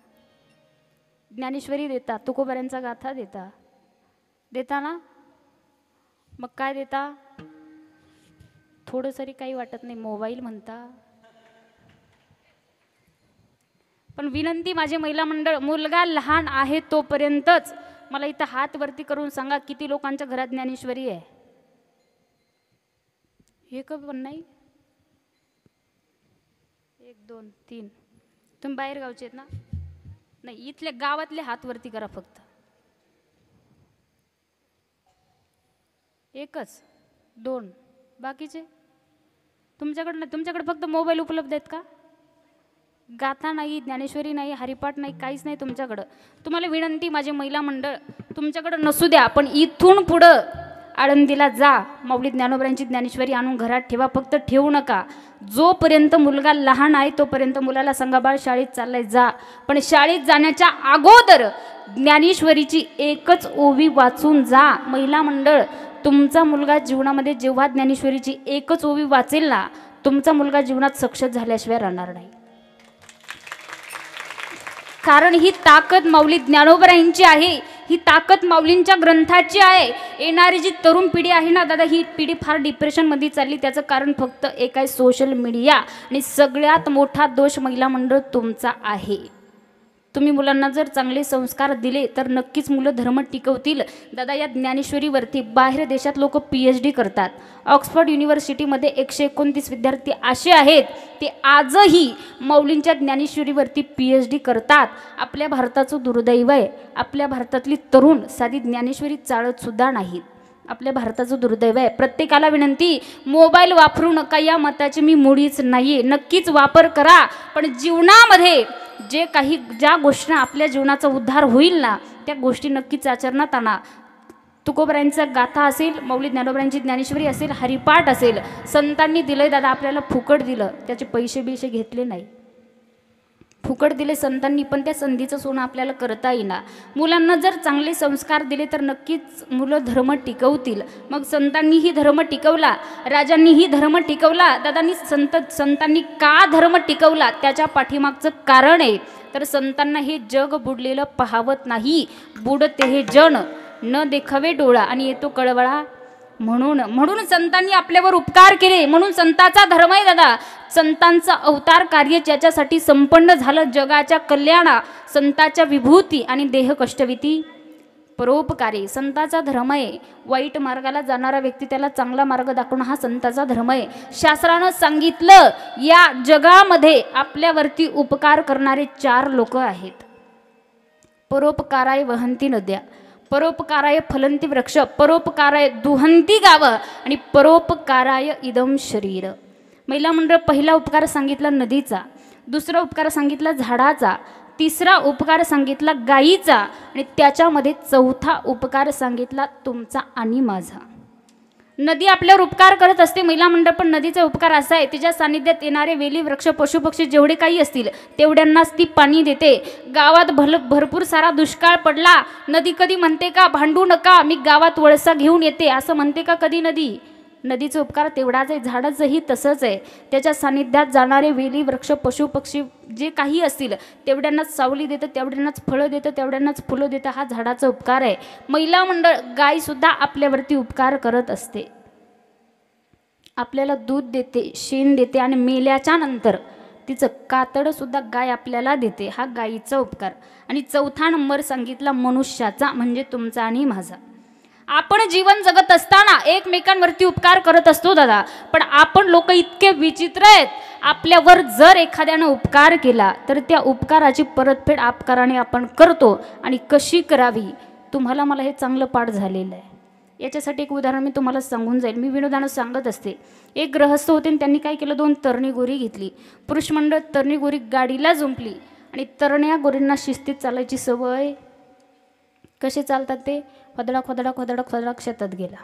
ज्ञानेश्वरी देता, तुकोबाऱ्यांचा गाथा देता, देता ना. मग काय देता? थोडं सरी काही वाटत नाही, मोबाईल म्हणता. पण विनंती माझे महिला मंडळ, मुलगा लहान आहे तोपर्यंतच. मला इथं हात वरती करून सांगा, किती लोकांच्या घरात ज्ञानेश्वरी आहे? हे पण नाही. 1 2 3 तुम्ही बाहेर गावचे आहेत ना नाही इथले गावातले हात वरती करा फक्त 1 2 बाकीचे तुमच्याकडे नाही तुमच्याकडे फक्त मोबाईल उपलब्ध आहेत का गाथा नाही ज्ञानेश्वरी नाही हरिपाठ नाही काहीच नाही तुमच्याकडं तुम्हाला विनंती माझे महिला मंडळ तुमच्याकडं नसू द्या पण इथून पुढं आळंदीला जा माऊली ज्ञानोबरांची ज्ञानेश्वरी आणून घरात ठेवा फक्त ठेवू नका जोपर्यंत मुलगा लहान आहे तोपर्यंत मुलाला सांगा बाळ शाळेत चाललाय जा पण शाळेत जाण्याच्या अगोदर ज्ञानेश्वरीची एकच ओवी वाचून जा महिला मंडळ तुमचा मुलगा जीवनामध्ये जेव्हा ज्ञानेश्वरीची एकच ओवी वाचेल ना तुमचा मुलगा जीवनात सक्षम झाल्याशिवाय राहणार नाही कारण ही ताकद माऊली ज्ञानोबरांची आहे ही ताकद माऊलींच्या ग्रंथाची आहे येणारी जी तरुण पिढी आहे ना दादा ही पिढी फार डिप्रेशनमध्ये चालली त्याचं कारण फक्त एक आहे सोशल मीडिया आणि सगळ्यात मोठा दोष महिला मंडळ तुमचा आहे तुम्ही मुलांना जर चांगले संस्कार दिले तर नक्कीच मुलं धर्म टिकवतील दादा या ज्ञानेश्वरीवरती बाहेर देशात लोक PhD करतात ऑक्सफर्ड युनिव्हर्सिटीमध्ये 129 विद्यार्थी असे आहेत ते आजही माऊलींच्या ज्ञानेश्वरीवरती PhD करतात आपल्या भारताचं दुर्दैव आहे आपल्या भारतातली तरुण साधी ज्ञानेश्वरी चाळत सुद्धा नाहीत आपल्या भारताचं दुर्दैव आहे प्रत्येकाला विनंती मोबाईल वापरू नका या मताची मी मुळीच नाही नक्कीच वापर करा पण जीवनामध्ये जे काही ज्या गोष्टी आपल्या जीवनाचा उद्धार होईल ना त्या गोष्टी नक्कीच आचरणात आणा तुकोबरांचा गाथा असेल माऊली ज्ञानोबरांची ज्ञानेश्वरी असेल हरिपाठ असेल संतांनी दिलंय दादा आपल्याला फुकट दिलं त्याचे पैसे बिशे घेतले नाही फुकट दिले संतांनी पण त्या संधीचं सोनं आपल्याला करता येईना मुलांना जर चांगले संस्कार दिले तर नक्कीच मुलं धर्म टिकवतील मग संतांनीही धर्म टिकवला राजांनीही धर्म टिकवला दादांनी संतांनी का धर्म टिकवला त्याच्या पाठीमागचं कारण आहे तर संतांना हे जग बुडलेलं पाहावत नाही बुडते हे जन न देखावे डोळा आणि येतो कळवळा म्हणून संतांनी आपल्यावर उपकार केले म्हणून संतांचा धर्म आहे दादा संतांचा अवतार कार्य ज्याच्यासाठी संपन्न झालं जगाच्या कल्याणा संतांच्या विभूती आणि देह कष्टविती परोपकारी संतांचा धर्म आहे वाईट मार्गाला जाणारा व्यक्ती त्याला चांगला मार्ग दाखवणं हा संतांचा धर्म आहे शास्त्रानं सांगितलं या जगामध्ये आपल्यावरती उपकार करणारे 4 लोक आहेत परोपकाराय वहंती नद्या परोपकाराय फलंती वृक्ष परोपकाराय दुहंती गावं आणि परोपकाराय इदम शरीर महिला मंडळ पहिला उपकार सांगितला नदीचा दुसरा उपकार सांगितला झाडाचा तिसरा उपकार सांगितला गायीचा आणि त्याच्यामध्ये चौथा उपकार सांगितला तुमचा आणि माझा नदी आपल्यावर उपकार करत असते महिला मंडळ पण नदीचा उपकार असा आहे तिच्या सानिध्यात येणारे वेली वृक्ष पशुपक्षी जेवढे काही असतील तेवढ्यांनाच ती पाणी देते गावात भरपूर सारा दुष्काळ पडला नदी कधी म्हणते का भांडू नका मी गावात वळसा घेऊन येते असं म्हणते का कधी नदीचा उपकार तेवढाच आहे झाडाचंही तसंच आहे त्याच्या सानिध्यात जाणारे वेली वृक्ष पशुपक्षी जे काही असतील तेवढ्यांनाच सावली देतं तेवढ्यांनाच फळं देतं तेवढ्यांनाच फुलं देतं हा झाडाचा उपकार आहे महिला मंडळ गायसुद्धा आपल्यावरती उपकार करत असते आपल्याला दूध देते शेण देते आणि मेल्याच्या नंतर तिचं कातडसुद्धा गाय आपल्याला देते हा गायीचा उपकार आणि चौथा नंबर सांगितला मनुष्याचा म्हणजे तुमचा आणि माझा आपण जीवन जगत असताना एकमेकांवरती उपकार करत असतो दादा पण आपण लोक इतके विचित्र आहेत आपल्यावर जर एखाद्यानं उपकार केला तर त्या उपकाराची परतफेड अपकाराने आपण करतो आणि कशी करावी तुम्हाला मला हे चांगलं पाठ झालेलं आहे याच्यासाठी एक उदाहरण मी तुम्हाला सांगून जाईल मी विनोदानं सांगत असते एक गृहस्थ होते आणि त्यांनी काय केलं 2 तरणी गोरी घेतली पुरुष मंडळ तरणी गोरी गाडीला जुंपली आणि तरण्या गोरींना शिस्तीत चालायची सवय कसे चालतात ते खोदडा शेतात गेला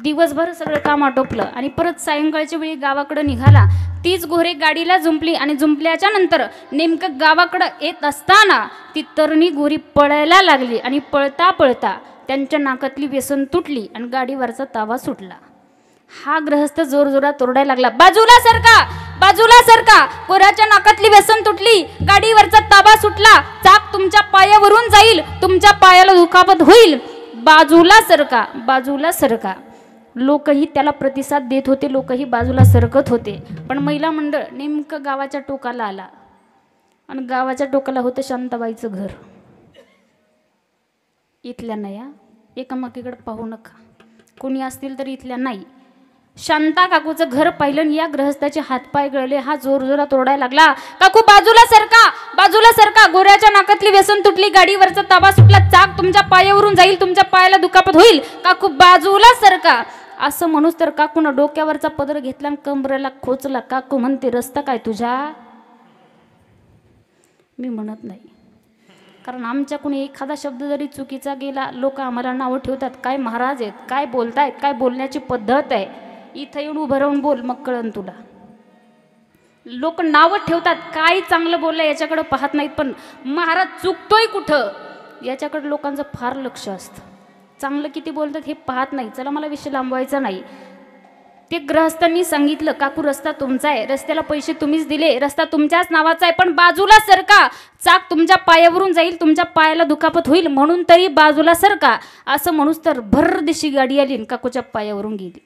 दिवसभर सगळं काम आटोपलं आणि परत सायंकाळच्या वेळी गावाकडे निघाला तीच गोरे गाडीला जुंपली आणि जुंपल्याच्या नंतर नेमकं गावाकडे येत असताना ती तरणी गोरी पळायला लागली आणि पळता पळता त्यांच्या नाकातली व्यसन तुटली आणि गाडीवरचा तावा सुटला हा गृहस्थ जोरजोरात ओरडायला लागला बाजूला सरका कोऱ्याच्या नाकातली व्यसन तुटली गाडीवरचा ताबा सुटला चाक तुमच्या पायावरून जाईल तुमच्या पायाला दुखापत होईल बाजूला सरका लोकही त्याला प्रतिसाद देत होते लोकही बाजूला सरकत होते पण महिला मंडळ नेमकं गावाच्या टोकाला आला आणि गावाच्या टोकाला होतं शांताबाईचं घर इथल्या नाही एकामेकीकडे पाहू नका कोणी असतील तर इथल्या नाही शांता काकूचं घर पाहिलं आणि या ग्रहस्थाचे हातपाय गळले. हा जोरजोरात ओरडायला लागला, काकू बाजूला सरका, बाजूला सरका. गोऱ्याच्या नाकातली व्यसन तुटली, गाडीवरचा ताबा सुटला, चाक तुमच्या पायावरून जाईल, तुमच्या पायाला दुखापत होईल, काकू बाजूला सरका. असं म्हणूच तर काकूनं डोक्यावरचा पदर घेतला आणि कमरेला खोचला. काकू म्हणते, रस्ता काय तुझ्या? मी म्हणत नाही, कारण आमच्याकडून एखादा शब्द जरी चुकीचा गेला लोक आम्हाला नावं ठेवतात. काय महाराज आहेत, काय बोलतायत, काय बोलण्याची पद्धत आहे. इथं येऊन उभं राहून बोल, मग कळन तुला. लोक नावं ठेवतात, काय चांगलं बोललं याच्याकडे पाहत नाहीत, पण महाराज चुकतोय कुठं याच्याकडे लोकांचं फार लक्ष असतं. चांगलं किती बोलतात हे पाहत नाही. चला, मला विषय लांबवायचा नाही. ते ग्रहस्थांनी सांगितलं, काकू रस्ता तुमचा आहे, रस्त्याला पैसे तुम्हीच दिले, रस्ता तुमच्याच नावाचा आहे, पण बाजूला सरका, चाक तुमच्या पायावरून जाईल, तुमच्या पायाला दुखापत होईल, म्हणून तरी बाजूला सरका. असं म्हणूच तर भर दिशी गाडी आली आणि काकूच्या पायावरून गेली.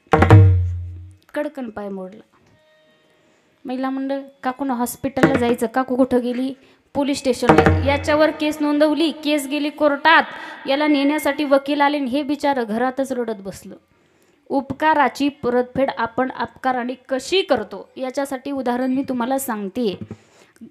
कडकन पाय मोडला. महिला मंडळ, काकूनं हॉस्पिटलला जायचं, काकू कुठं गेली? पोलीस स्टेशनला. याच्यावर केस नोंदवली, केस गेली कोर्टात. याला नेण्यासाठी वकील आले, हे बिचारं घरातच रडत बसलं. उपकाराची परतफेड आपण अपकाराने कशी करतो याच्यासाठी उदाहरण मी तुम्हाला सांगते.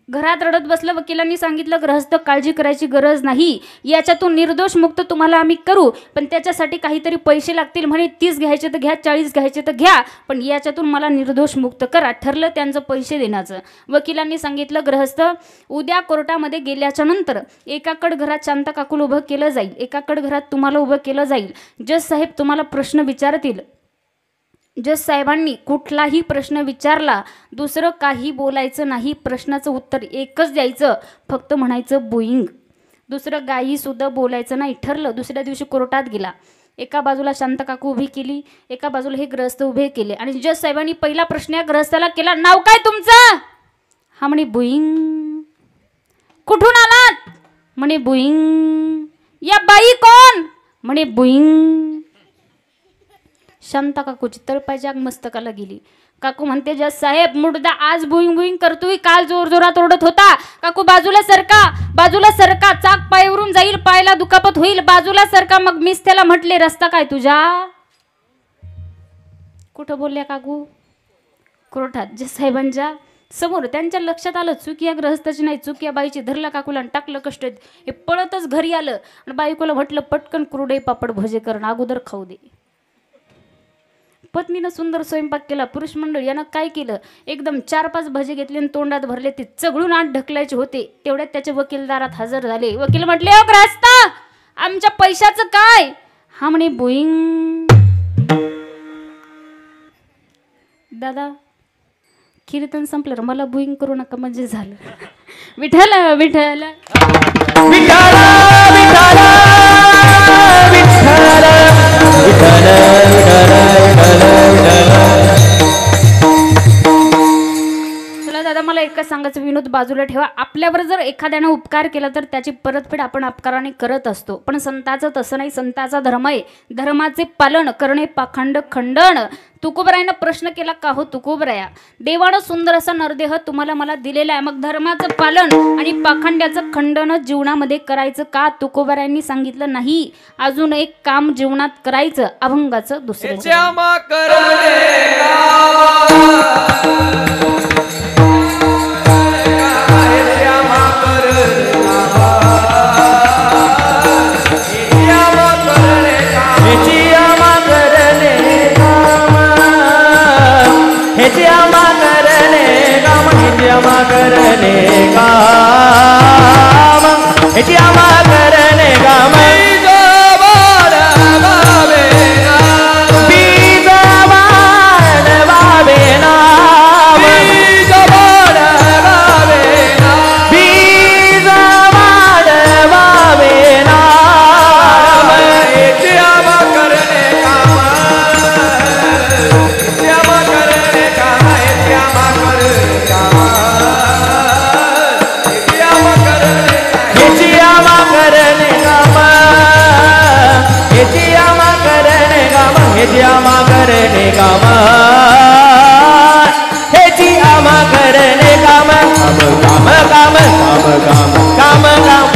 घरात रडत बसलं, वकिलांनी सांगितलं, ग्रहस्थ काळजी करायची गरज नाही, याच्यातून निर्दोष मुक्त तुम्हाला आम्ही करू, पण त्याच्यासाठी काहीतरी पैसे लागतील. म्हणे 30 घ्यायचे तर घ्या, 40 घ्यायचे तर घ्या, पण याच्यातून मला निर्दोष मुक्त करा. ठरलं त्यांचं पैसे देण्याचं. वकिलांनी सांगितलं, ग्रहस्थ उद्या कोर्टामध्ये गेल्याच्या नंतर एकाकडे घरात शांता काकूला उभं केलं जाईल, एकाकडे घरात तुम्हाला उभं केलं जाईल. जज साहेब तुम्हाला प्रश्न विचारतील. जज साहेबांनी कुठलाही प्रश्न विचारला, दुसरं काही बोलायचं नाही, प्रश्नाचं उत्तर एकच द्यायचं, फक्त म्हणायचं बोईंग. दुसरं काही सुद्धा बोलायचं नाही. ठरलं. दुसऱ्या दिवशी कोर्टात गेला. एका बाजूला शांता काकू उभी केली, एका बाजूला हे ग्रहस्थ उभे केले, आणि जज साहेबांनी पहिला प्रश्न या ग्रहस्थाला केला, नाव काय तुमचं? हा म्हणे बोईंग. कुठून आलात? म्हणे बोईंग. या बाई कोण? म्हणे बोईंग. शांता काकूची तळपायची आग मस्तकाला गेली. काकू म्हणते, जज साहेब मुर्दा आज बुईंग बुईंग करतोय, काल जोरजोरात ओरडत होता. काकू बाजूला सरका, बाजूला सरका, चाक पायावरून जाईल, पायाला दुखापत होईल, बाजूला सरका. मग मीच त्याला म्हटले, रस्ता काय तुझ्या? कुठं बोलल्या काकू? कोर्टात जज साहेबांच्या समोर. त्यांच्या लक्षात आलं, चूक या ग्रहस्थाची नाही, चूक या बाईची. धरला काकूला टाकलं कष्ट. हे पळतच घरी आलं आणि बायकोला म्हटलं, पटकन कुरडे पापड भजे करण, अगोदर खाऊ दे. पत्नीनं सुंदर स्वयंपाक केला. पुरुष मंडळ यानं काय केलं, एकदम 4-5 भजे घेतले आणि तोंडात भरले. ते चगळून आत ढकलायचे होते. तेवढ्यात त्याचे वकीलदारात हजर झाले. वकील म्हटले, ओ ग्रहस्था, आमच्या पैशाचं काय? हा म्हणे बोईंग. दादा कीर्तन संपलं, मला बुईंग करू नका म्हणजे झालं. विठ्ठल विठ्ठल विठ्ठल विठ्ठल विठ्ठल चला दादा, मला एकच सांगायचं, विनोद बाजूला ठेवा. आपल्यावर जर एखाद्यानं उपकार केला तर त्याची परतफेड आपण अपकाराने करत असतो, पण संतांचं तसं नाही. संतांचा धर्म आहे धर्माचे पालन करणे, पाखंड खंडन. तुकोबरायानं प्रश्न केला, का हो तुकोबराया, देवानं सुंदर असा नरदेह तुम्हाला मला दिलेला आहे, मग धर्माचं पालन आणि पाखंड्याचं खंडन जीवनामध्ये करायचं का? तुकोबरायांनी सांगितलं, नाही, अजून एक काम जीवनात करायचं, अभंगाचं दुसरं. हेची आमा करणे काम, हेची आमा करणे काम, हेची आमा करणे काम. बीज वाढवावे नाम, बीज वाढवावे नाम, बीज वाढवावे नाम. हेची आमा करणे काम, हेची आमा करणे काम, हेची आमा करणे काम, हेची आमा करणे, हेची आमा करणे काम, हेची आमा करणे काम, हेची आमा करणे काम, हेची आमा करणे काम. काम काम काम काम काम काम काम.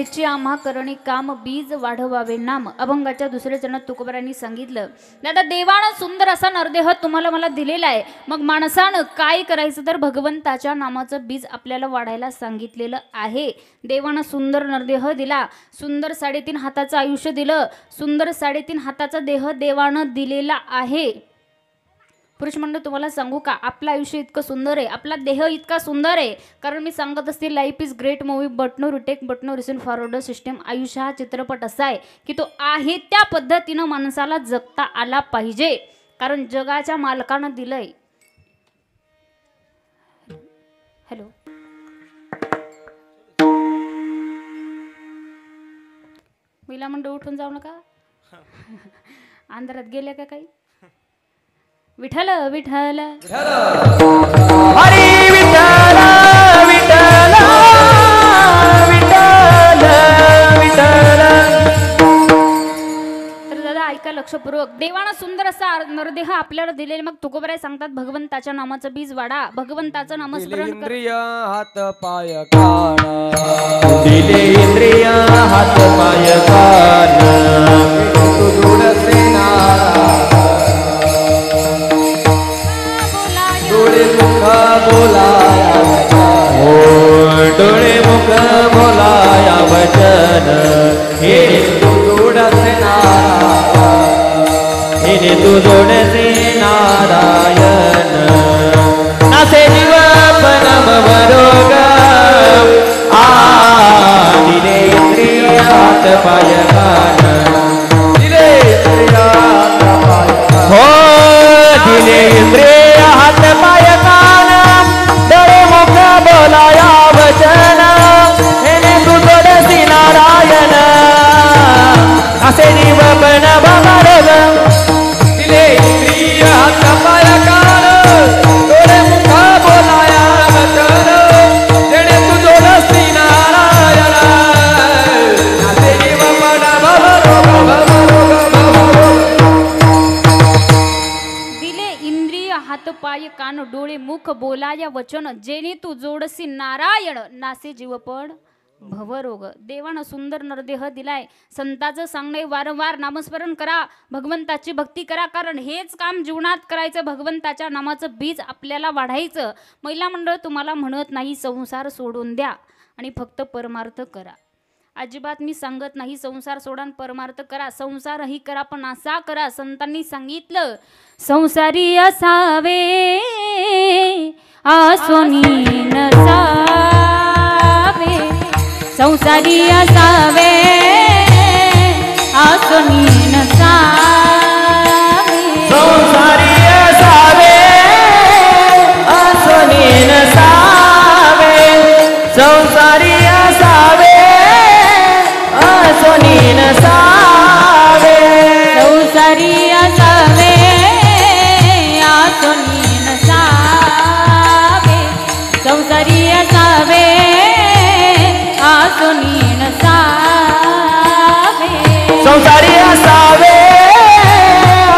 हेची आम्हा करणी काम बीज वाढवावे नाम. अभंगाच्या दुसऱ्या चरणात तुकोबारांनी सांगितलं दादा देवानं सुंदर असा नरदेह तुम्हाला मला दिलेला आहे. मग माणसानं काय करायचं तर भगवंताच्या नामाचं बीज आपल्याला वाढायला सांगितलेलं आहे. देवानं सुंदर नरदेह दिला, सुंदर 3.5 हाताचं आयुष्य दिलं, सुंदर 3.5 हाताचा देह देवानं दिलेला आहे. पुरुष मंडळ तुम्हाला सांगू का आपलं आयुष्य इतकं सुंदर आहे, आपला देह इतका सुंदर आहे. कारण मी सांगत असते life is great movie but no retake but no reason forward system. आयुष्य हा चित्रपट असा आहे की तो आहे त्या पद्धतीनं माणसाला जगता आला पाहिजे. कारण जगाच्या मालकानं दिलंय. हॅलो महिला मंडळ उठून जाऊ नका. अंधारात गेल्या का काही. विठ्ठल विठ्ठल हरी विठ्ठल विठ्ठल विठ्ठल विठ्ठल. तर दादा ऐका लक्षपूर्वक. देवानं सुंदर असा नरदेह आपल्याला दिलेले. मग तुकोबाराय सांगतात भगवंताच्या नामाचं बीज वाढा, भगवंताचं नामस्मरण कर. इंद्रिय हात पाय कान दिले इंद्रिय हात पाय कान तू जोडसे डोळे मुख बोलाया हो डोळे मुख बोलाया वचन हे तू जोडसे नारायण हे तू जोडसे नारायण. नासे जीव पण भवरोग दिले इंद्रिय हात पाय कान दिले इंद्रिय हात पाय हो दिले इंद्रिय हात पाय कान डोळे मुख बोलाया वचन हेने तू जोडसी नारायण. असे जीव पण भवरोग दिले इंद्रिय हात पाय कान डोळे मुख बोलाया वचन हेने तू जोडसी नारायण. असे जीव पण भवरोग भवरोग भवरोग. दिले इंद्रिय हात पाय कान डोळे मुख बोलाया वचन जेणे तू जोडसी नारायण. नासे जीवपण भवरोग. देवानं सुंदर नरदेह दिलाय. संतांचं सांगणे वारंवार नामस्मरण करा, भगवंताची भक्ती करा. कारण हेच काम जीवनात करायचं, भगवंताच्या नामाचं बीज आपल्याला वाढायचं. महिला मंडळ तुम्हाला म्हणत नाही संसार सोडून द्या आणि फक्त परमार्थ करा. अजिबात मी सांगत नाही संसार सोडा परमार्थ करा. संसारही करा पण असा करा. संतांनी सांगितलं संसारी असावे आसोनी नसावे. संसारी असावे आसोनी नसावे. संसारी असावे आसोनी नसावे. संसारी असावे आसोनी नसावे. संसारी असावे आसोनी नसावे. संसारी असावे आसोनी नसावे. संसारी असावे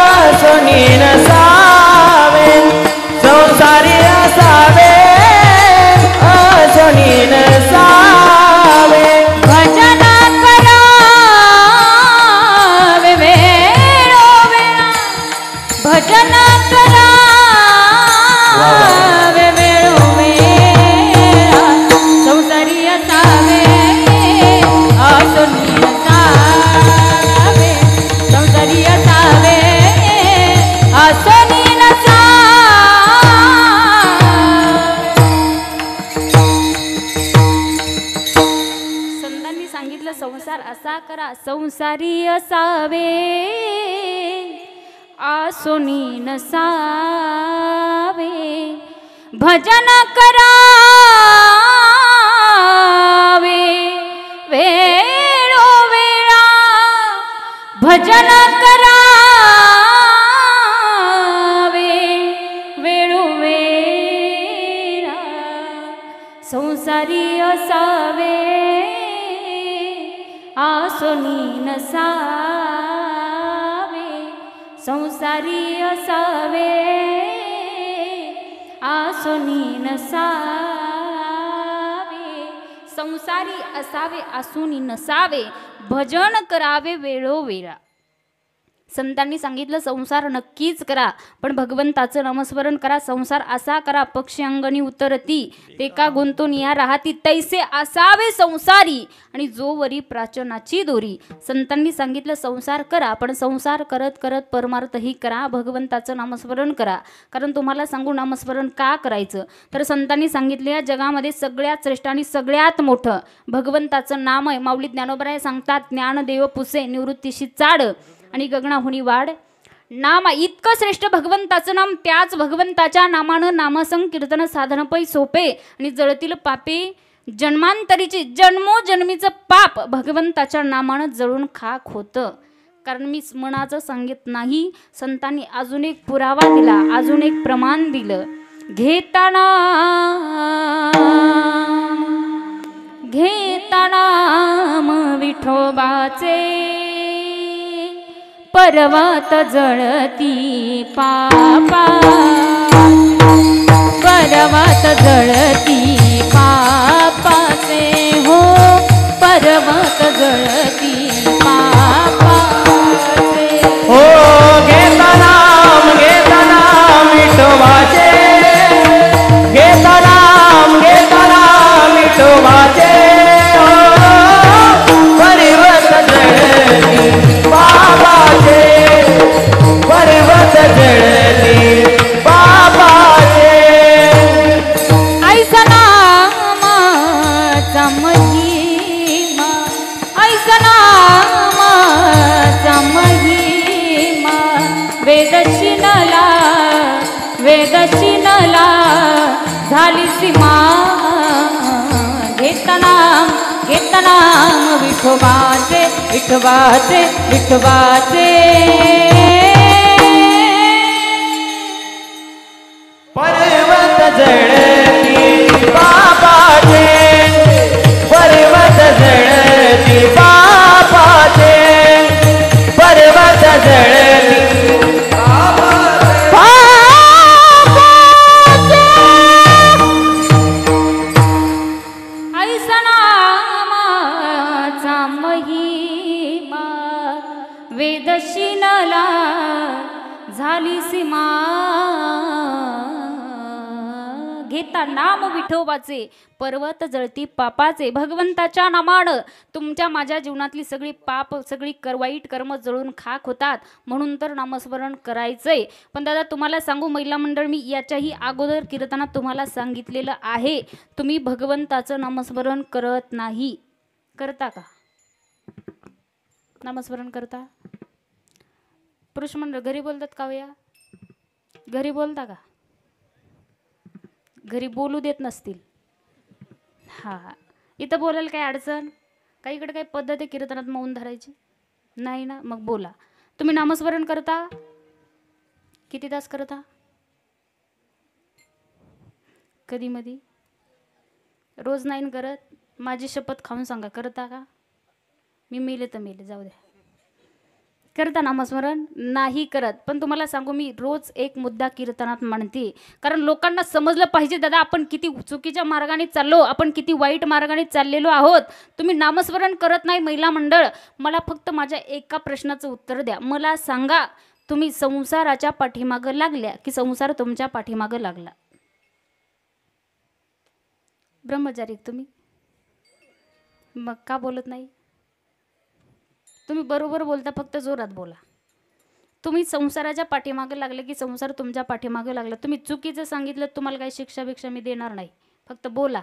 आसोनी नसावे. संसारी असावे आसोनी नसावे. भजन करावे वेळोवेळा. भजन करावे वेळोवेळा. संसारी असावे आसोनी नसावे. संसारी असावे आसोनी नसावे. संतांनी सांगितलं संसार असा करा. संसारी असावे आसोनी नसावे. भजन करावे वेळोवेळा. भजन करावे वेळोवेळा. संसारी असावे आसोनी नसावे. संसारी असावे आसोनी नसावे. संसारी असावे असूनी नसावे, भजन करावे वेळोवेळा. संतांनी सांगितलं संसार नक्कीच करा, पण भगवंताचं नामस्मरण करा. संसार असा करा पक्षी अंगणी उतरती, ते का गुंतून या राहती, तैसे असावे संसारी आणि जो वरी प्राचनाची दोरी. संतांनी सांगितलं संसार करा, पण संसार करत करत परमार्थही करा, भगवंताचं नामस्मरण करा. कारण तुम्हाला सांगू नामस्मरण का करायचं, तर संतांनी सांगितले या जगामध्ये सगळ्यात श्रेष्ठ आणि सगळ्यात मोठं भगवंताचं नाम आहे. माऊली ज्ञानोबराय सांगतात, ज्ञानदेव पुसे निवृत्तीशी चाड आणि गगनाहुनी वाढ. नाम इतकं श्रेष्ठ भगवंताचं नाम, त्याच भगवंताच्या नामानं नामसंकीर्तन साधन पै सोपे आणि जळतील पापे जन्मांतरीची, जन्मोजन्मीचं पाप भगवंताच्या नामानं जळून खाक होतं. कारण मी मनाचं सांगित नाही, संतांनी अजून एक पुरावा दिला, अजून एक प्रमाण दिलं. घेताना विठोबाचे पर्वत जळती पापा, पर्वत जळती पापाचे हो, पर्वत जळती पापाचे हो. घेता नाम विठोबाचे, घेता नाम विठोबाचे हो, पर्वत जळती बाबाचे, पर्वत जळती बाबाचे. ऐसा नामाचा महिमा, ऐसा नामाचा महिमा, वेदशिनला झाली सीमा. घेता नाम विठोबाचे, विठोबाचे, विठोबाचे. पर्वत जळती बाबाचे, पर्वत जळती बाबाचे, पर्वत जळती ऐसा नामाचा महिमा, वेदशिनला झाली सीमा. घेता नाम विठोबाचे, पर्वत जळती पापाचे. भगवंताच्या नामानं तुमच्या माझ्या जीवनातली सगळी पाप, सगळी वाईट कर्म जळून खाक होतात. म्हणून तर नामस्मरण करायचंय. पण दादा तुम्हाला सांगू, महिला मंडळ, मी याच्याही अगोदर कीर्तनात तुम्हाला सांगितलेलं आहे, तुम्ही भगवंताचं नामस्मरण करत नाही. करता का नामस्मरण? करता? पुरुष मंडळ घरी बोलतात का वया? घरी बोलता का? घरी बोलू देत नसतील. हा, इथं बोलायला काही अडचण? काही इकडे काही पद्धत आहे कीर्तनात मौन धरायची? नाही ना, मग बोला. तुम्ही नामस्मरण करता? किती तास करता? कधी मधी? रोज नाही करत? माझी शपथ खाऊन सांगा, करता का? मी मेले तर मेले, जाऊ द्या. करता नामस्मरण? नाही करत. पण तुम्हाला सांगू, मी रोज एक मुद्दा कीर्तनात म्हणते, कारण लोकांना समजलं पाहिजे दादा आपण किती चुकीच्या मार्गाने चाललो, आपण किती वाईट मार्गाने चाललेलो आहोत. तुम्ही नामस्मरण करत नाही महिला मंडळ. मला फक्त माझ्या एका प्रश्नाचं उत्तर द्या. मला सांगा, तुम्ही संसाराच्या पाठीमागं लागल्या की संसार तुमच्या पाठीमागं लागला? ब्रह्मचारी तुम्ही, मग का बोलत नाही? तुम्ही बरोबर बोलता, फक्त जोरात बोला. तुम्ही संसाराच्या पाठीमागं लागले की संसार तुमच्या पाठीमागं लागला. तुम्ही चुकीचं सांगितलं, तुम्हाला काही शिक्षा भिक्षा मी देणार नाही, फक्त बोला.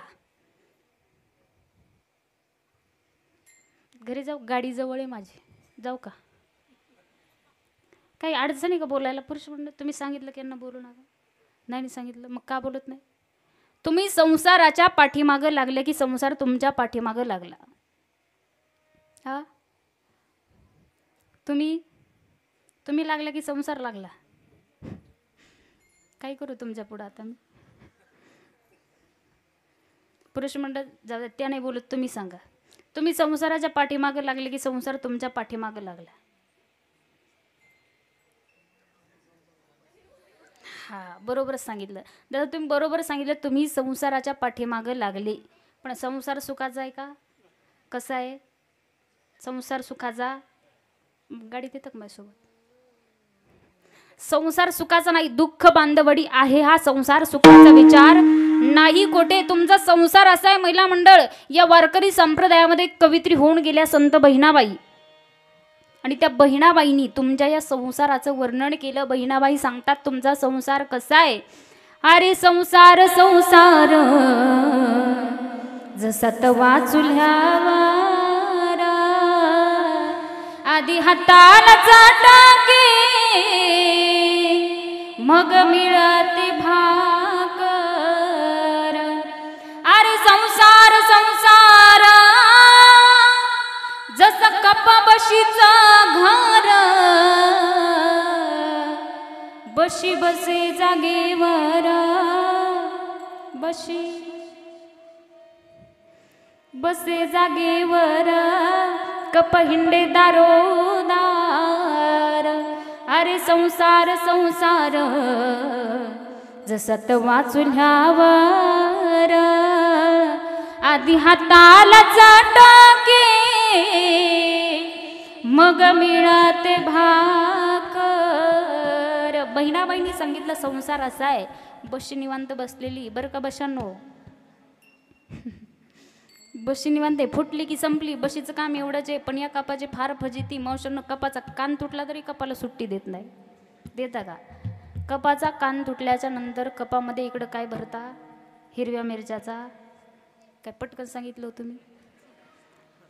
घरी जाऊ, गाडी जवळ आहे माझी, जाऊ का? काही अडचण आहे का बोलायला? पुरुष मंडळ तुम्ही सांगितलं की यांना बोलू नका, नाही सांगितलं, मग का बोलत नाही? तुम्ही संसाराच्या पाठीमागं लागले की संसार तुमच्या पाठीमागं लागला. हा, तुम्ही लागला की संसार लागला. काय करू तुमच्या पुढं आता मी? पुरुष मंडळ जाऊ द्या, त्या नाही बोलत, तुम्ही सांगा. तुम्ही संसाराच्या पाठीमागं लागले की संसार तुमच्या पाठीमागं लागला. हा, बरोबरच सांगितलं दादा, तुम्ही बरोबर सांगितलं. तुम्ही संसाराच्या पाठीमागं लागले, पण संसार सुखाचा आहे का? कसा आहे संसार सुखाचा? गाडीत येतं का माझ्यासोबत? संसार सुखाचा नाही, दुःख बांधवडी आहे हा संसार सुखाचा विचार नाही कोठे. तुमचा संसार असा आहे महिला मंडळ. या वारकरी संप्रदायामध्ये कवित्री होऊन गेल्या संत बहिणाबाई, आणि त्या बहिणाबाईंनी तुमच्या या संसाराचं वर्णन केलं. बहिणाबाई सांगतात तुमचा संसार कसा आहे. अरे संसार संसार जसा तवा चुल्ह्यावर, आधी हाताला चाटाके मग मिळते भाकर. अरे संसार संसार जसं कपा बशीचा घर, बशी बसे जागेवर, बशी बसे जागेवर, कप हिंडे दारोदार. अरे संसार संसार जसं तवा चुल्ह्यावर, आधी हाताला चाटाके मग मिळते भाकर. बहिणाबाईंनी सांगितलं संसार असा आहे. बशी निवांत बसलेली बरं का बशांनो, बशी निवांत फुटली की संपली. बशीचं काम एवढंच आहे, पण या कपाची फार फजिती. मावशांनो कपाचा कान तुटला तरी कपाला सुट्टी देत नाही. देता का? कपाचा कान तुटल्याच्या नंतर कपामध्ये इकडं काय भरता? हिरव्या मिरच्याचा. काय पटकन सांगितलं तुम्ही?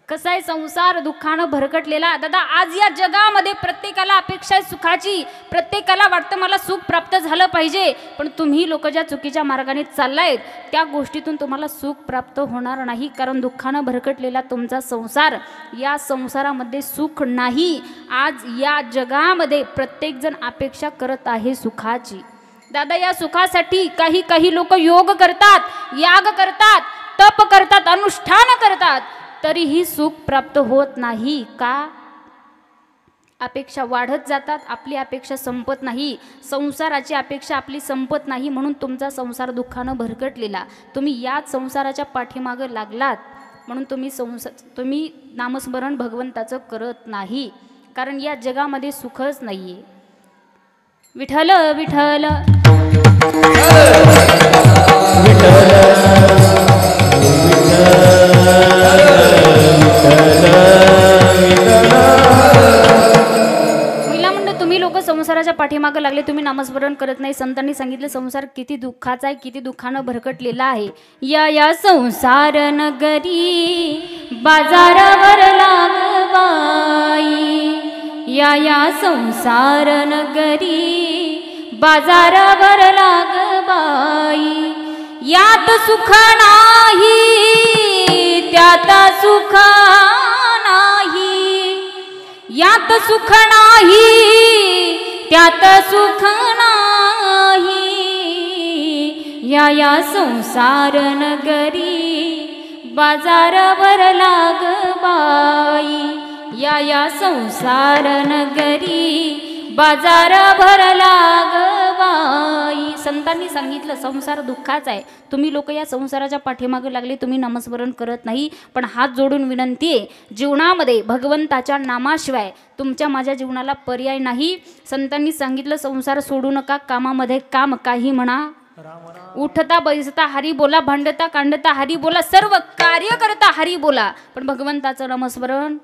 कसा आहे संसार दुःखानं भरकटलेला. दादा आज या जगामध्ये प्रत्येकाला अपेक्षा आहे सुखाची. प्रत्येकाला वाटतं मला सुख प्राप्त झालं पाहिजे, पण तुम्ही लोक ज्या चुकीच्या मार्गाने चाललायत त्या गोष्टीतून तुम्हाला सुख प्राप्त होणार नाही. कारण दुःखानं भरकटलेला तुमचा संसार, या संसारामध्ये सुख नाही. आज या जगामध्ये प्रत्येकजण अपेक्षा करत आहे सुखाची. दादा या सुखासाठी काही काही लोक योग करतात, याग करतात, तप करतात, अनुष्ठान करतात, तरीही सुख प्राप्त होत नाही. का? अपेक्षा वाढत जातात, आपली अपेक्षा संपत नाही. संसाराची अपेक्षा आपली संपत नाही, म्हणून तुमचा संसार दुःखानं भरकटलेला. तुम्ही याच संसाराच्या पाठीमागं लागलात, म्हणून तुम्ही नामस्मरण भगवंताचं करत नाही. कारण या जगामध्ये सुखच नाहीये. विठ्ठल विठ्ठल महिला म्हणलं तुम्ही लोक संसाराच्या पाठीमागं लागले, तुम्ही नामस्मरण करत नाही. संतांनी सांगितलं संसार किती दुःखाचा आहे, किती दुःखानं भरकटलेला आहे. या संसार नगरी बाजारावर लागबाई, या संसार नगरी बाजारावर लागबाई. यात सुख नाही त्यात सुख नाही, यात सुख नाही त्यात सुख नाही. या संसार नगरी बाजारावर लागबाई, या संसार नगरी बाजारावर लागबाई. संतांनी सांगितलं संसार दुःखाचा आहे. तुम्ही लोक या संसाराच्या पाठीमागे लागले, तुम्ही नामस्मरण करत नाही. पण हात जोडून विनंती आहे, जीवनामध्ये भगवंताच्या नामाशिवाय तुमच्या माझ्या जीवनाला पर्याय नाही. संतांनी सांगितलं संसार सोडू नका, कामामध्ये काम काही म्हणा. उठता बैसता हरी बोला, भांडता कांडता हरी बोला, सर्व कार्य करता हरी बोला, पण भगवंताचं नामस्मरण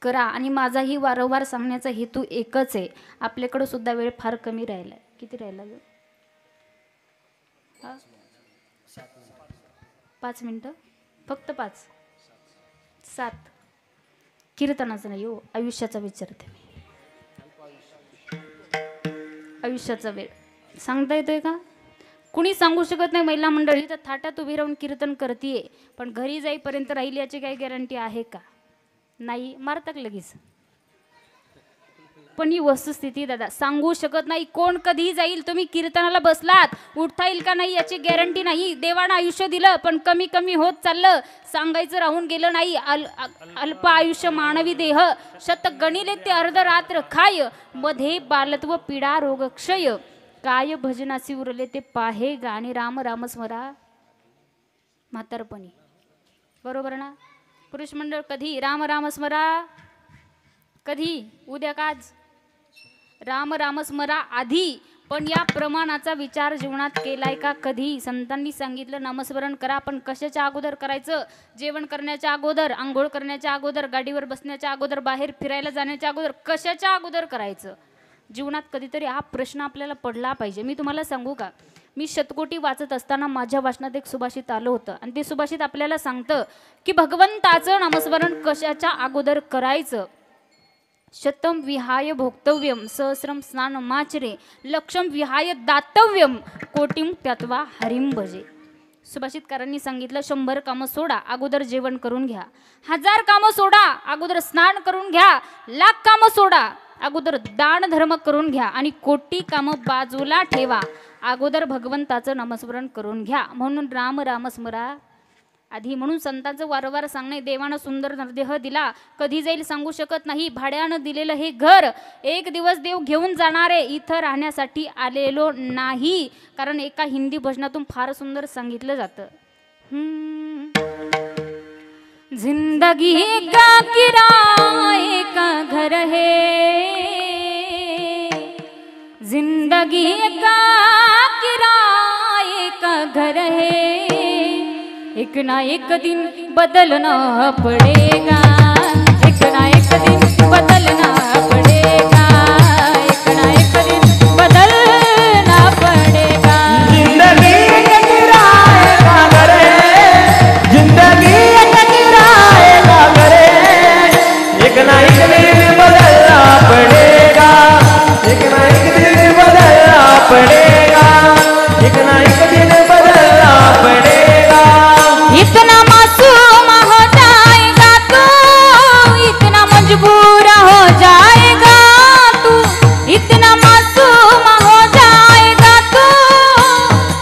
करा. आणि माझाही वारंवार सांगण्याचा हेतू एकच आहे. आपल्याकडं सुद्धा वेळ फार कमी राहिला. किती राहिला ग? 5 मिनटं फक्त, 5 7. कीर्तनाचं नाही हो, आयुष्याचा विचारते मी. आयुष्याचा वेळ सांगता येतोय का? कुणी सांगू शकत नाही. महिला मंडळी तर थाटात उभी राहून कीर्तन करतीये, पण घरी जाईपर्यंत राहील याची काही गॅरंटी आहे का? नाही, मारतात लगेच. पण ही वस्तुस्थिती दादा सांगू शकत नाही. कोण कधी जाईल? तुम्ही कीर्तनाला बसलात, उठता येईल का नाही याची गॅरंटी नाही. देवानं आयुष्य दिलं, पण कमी कमी होत चाललं. सांगायचं राहून गेलं नाही. अल्प आयुष्य मानवी देह, शत गणिले ते अर्धरात्र खाय, मध्ये बालत्व पीडा रोग क्षय, काय भजनासी उरले ते पाहे गाणे राम राम स्मरा. म्हातारपणी, बरोबर ना? पुरुष मंडळ कधी राम राम स्मरा, कधी उद्या काज राम राम स्मरा आधी, पण या प्रमाणाचा विचार जीवनात केलाय का कधी? संतांनी सांगितलं नामस्मरण करा, पण कशाच्या अगोदर करायचं? जेवण करण्याच्या अगोदर, आंघोळ करण्याच्या अगोदर, गाडीवर बसण्याच्या अगोदर, बाहेर फिरायला जाण्याच्या अगोदर, कशाच्या अगोदर करायचं? जीवनात कधीतरी हा प्रश्न आपल्याला पडला पाहिजे. मी तुम्हाला सांगू का, मी शतकोटी वाचत असताना माझ्या वाचनात एक सुभाषित आलं होतं आणि ते सुभाषित आपल्याला सांगतं की भगवंताचं नामस्मरण कशाच्या अगोदर करायचं. शतम विहाय भोक्तव्यम सहस्रम स्नानमाचरे लक्षम विहाय दातव्यम कोटिम त्यात्वा हरिम भजे. सुभाषितकारांनी सांगितलं 100 कामं सोडा, अगोदर जेवण करून घ्या. 1000 कामं सोडा, अगोदर स्नान करून घ्या. 1,00,000 कामं सोडा, अगोदर दान धर्म करून घ्या. आणि कोटी कामं बाजूला ठेवा, अगोदर भगवंताचं नामस्मरण करून घ्या. म्हणून राम राम स्मरा आधी. म्हणून संतांचं वारंवार सांगणे, देवानं सुंदर नरदेह दिला, कधी जाईल सांगू शकत नाही. भाड्यानं दिलेलं हे घर एक दिवस देव घेऊन जाणारे, इथं राहण्यासाठी आलेलो नाही. कारण एका हिंदी भजनातून फार सुंदर सांगितलं जातं, जिंदगी का किराए का घर है, जिंदगी का किराए का घर है, एक ना एक दिन बदलना पड़ेगा, एक ना एक दिन बदलना पड़ेगा, एक ना एक दिन बदलना पड़ेगा. जिंदगी एक किराए का घर है, जिंदगी एक किराए का घर है, एक ना एक दिन बदलना पड़ेगा, एक ना एक दिन बदलना पड़ेगा, एक ना एक दिन बदलना पड़ेगा. इतना मासूम हो जाएगा तू, इतना मजबूर हो जाएगा तू, इतना मासूम हो जाएगा तू,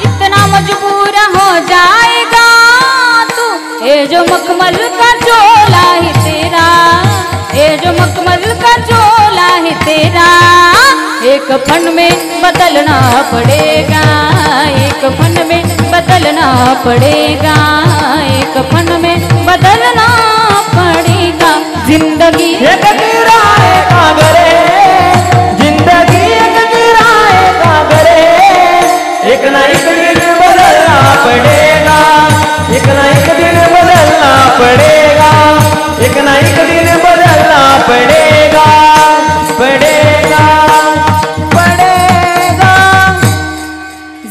इतना मजबूर हो जाएगा तू. ये जो मखमल का चोला है तेरा, ये जो मखमल का चोला है तेरा, एक फन में बदलना पड़ेगा, एक फन में बदलना पड़ेगा, एक फन में बदलना पड़ेगा. जिंदगी एक किराए का घर है, जिंदगी एक किराए का घर है, एक ना एक दिन बदलना पड़ेगा, एक ना एक दिन बदलना पड़ेगा, एक ना एक दिन बदलना पड़ेगा, पड़ेगा पड़ेगा.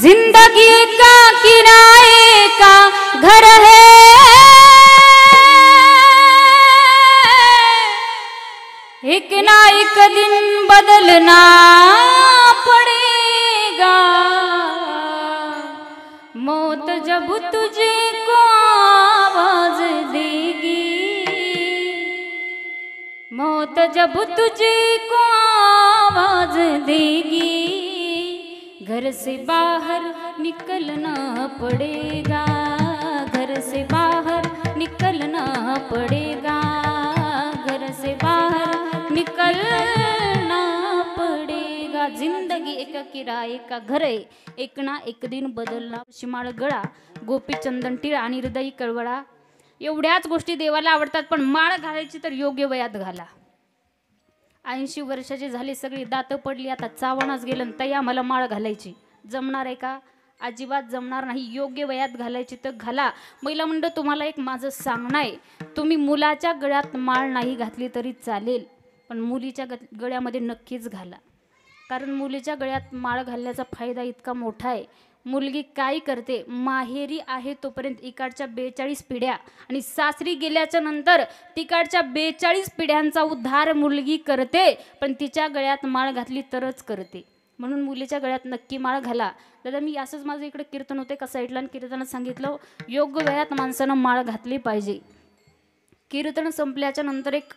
जिंदगी का किराए का घर है, एक ना एक दिन बदलना पड़ेगा. मौत जब तुझे को आवाज देगी, मौत जब तुझे को आवाज देगी, घर से बाहर निकलना पड़ेगा, घर से बाहर निकलना पड़ेगा, घर से बाहर निकलना पड़ेगा. जिंदगी एक किराए का घर आहे, एक ना एक दिन बदलना. शिमाळ गळा, गोपी चंदन टीळ आणि हृदयी कळवळा, एवढ्याच गोष्टी देवाला आवडतात. पण माळ घालायची तर योग्य वयात घाला. 80 वर्षाची झाली, सगळी दात पडली, आता चावणच गेलं, तरी आम्हाला माळ घालायची. जमणार आहे का? अजिबात जमणार नाही. योग्य वयात घालायची तर घाला. महिला मंडळ, तुम्हाला एक माझं सांगणं आहे, तुम्ही मुलाच्या गळ्यात माळ नाही घातली तरी चालेल, पण मुलीच्या गळ्यामध्ये नक्कीच घाला. कारण मुलीच्या गळ्यात माळ घालण्याचा फायदा इतका मोठा आहे. मुलगी काय करते, माहेरी आहे तोपर्यंत इकडच्या 42 पिढ्या आणि सासरी गेल्याच्या नंतर तिकडच्या 42 पिढ्यांचा उद्धार मुलगी करते, पण तिच्या गळ्यात माळ घातली तरच करते. म्हणून मुलीच्या गळ्यात नक्की माळ घाला. दादा, मी असंच माझं इकडे कीर्तन होते का साईडला, आणि कीर्तनात सांगितलं योग्य वयात माणसानं माळ घातली पाहिजे. कीर्तन संपल्याच्या नंतर एक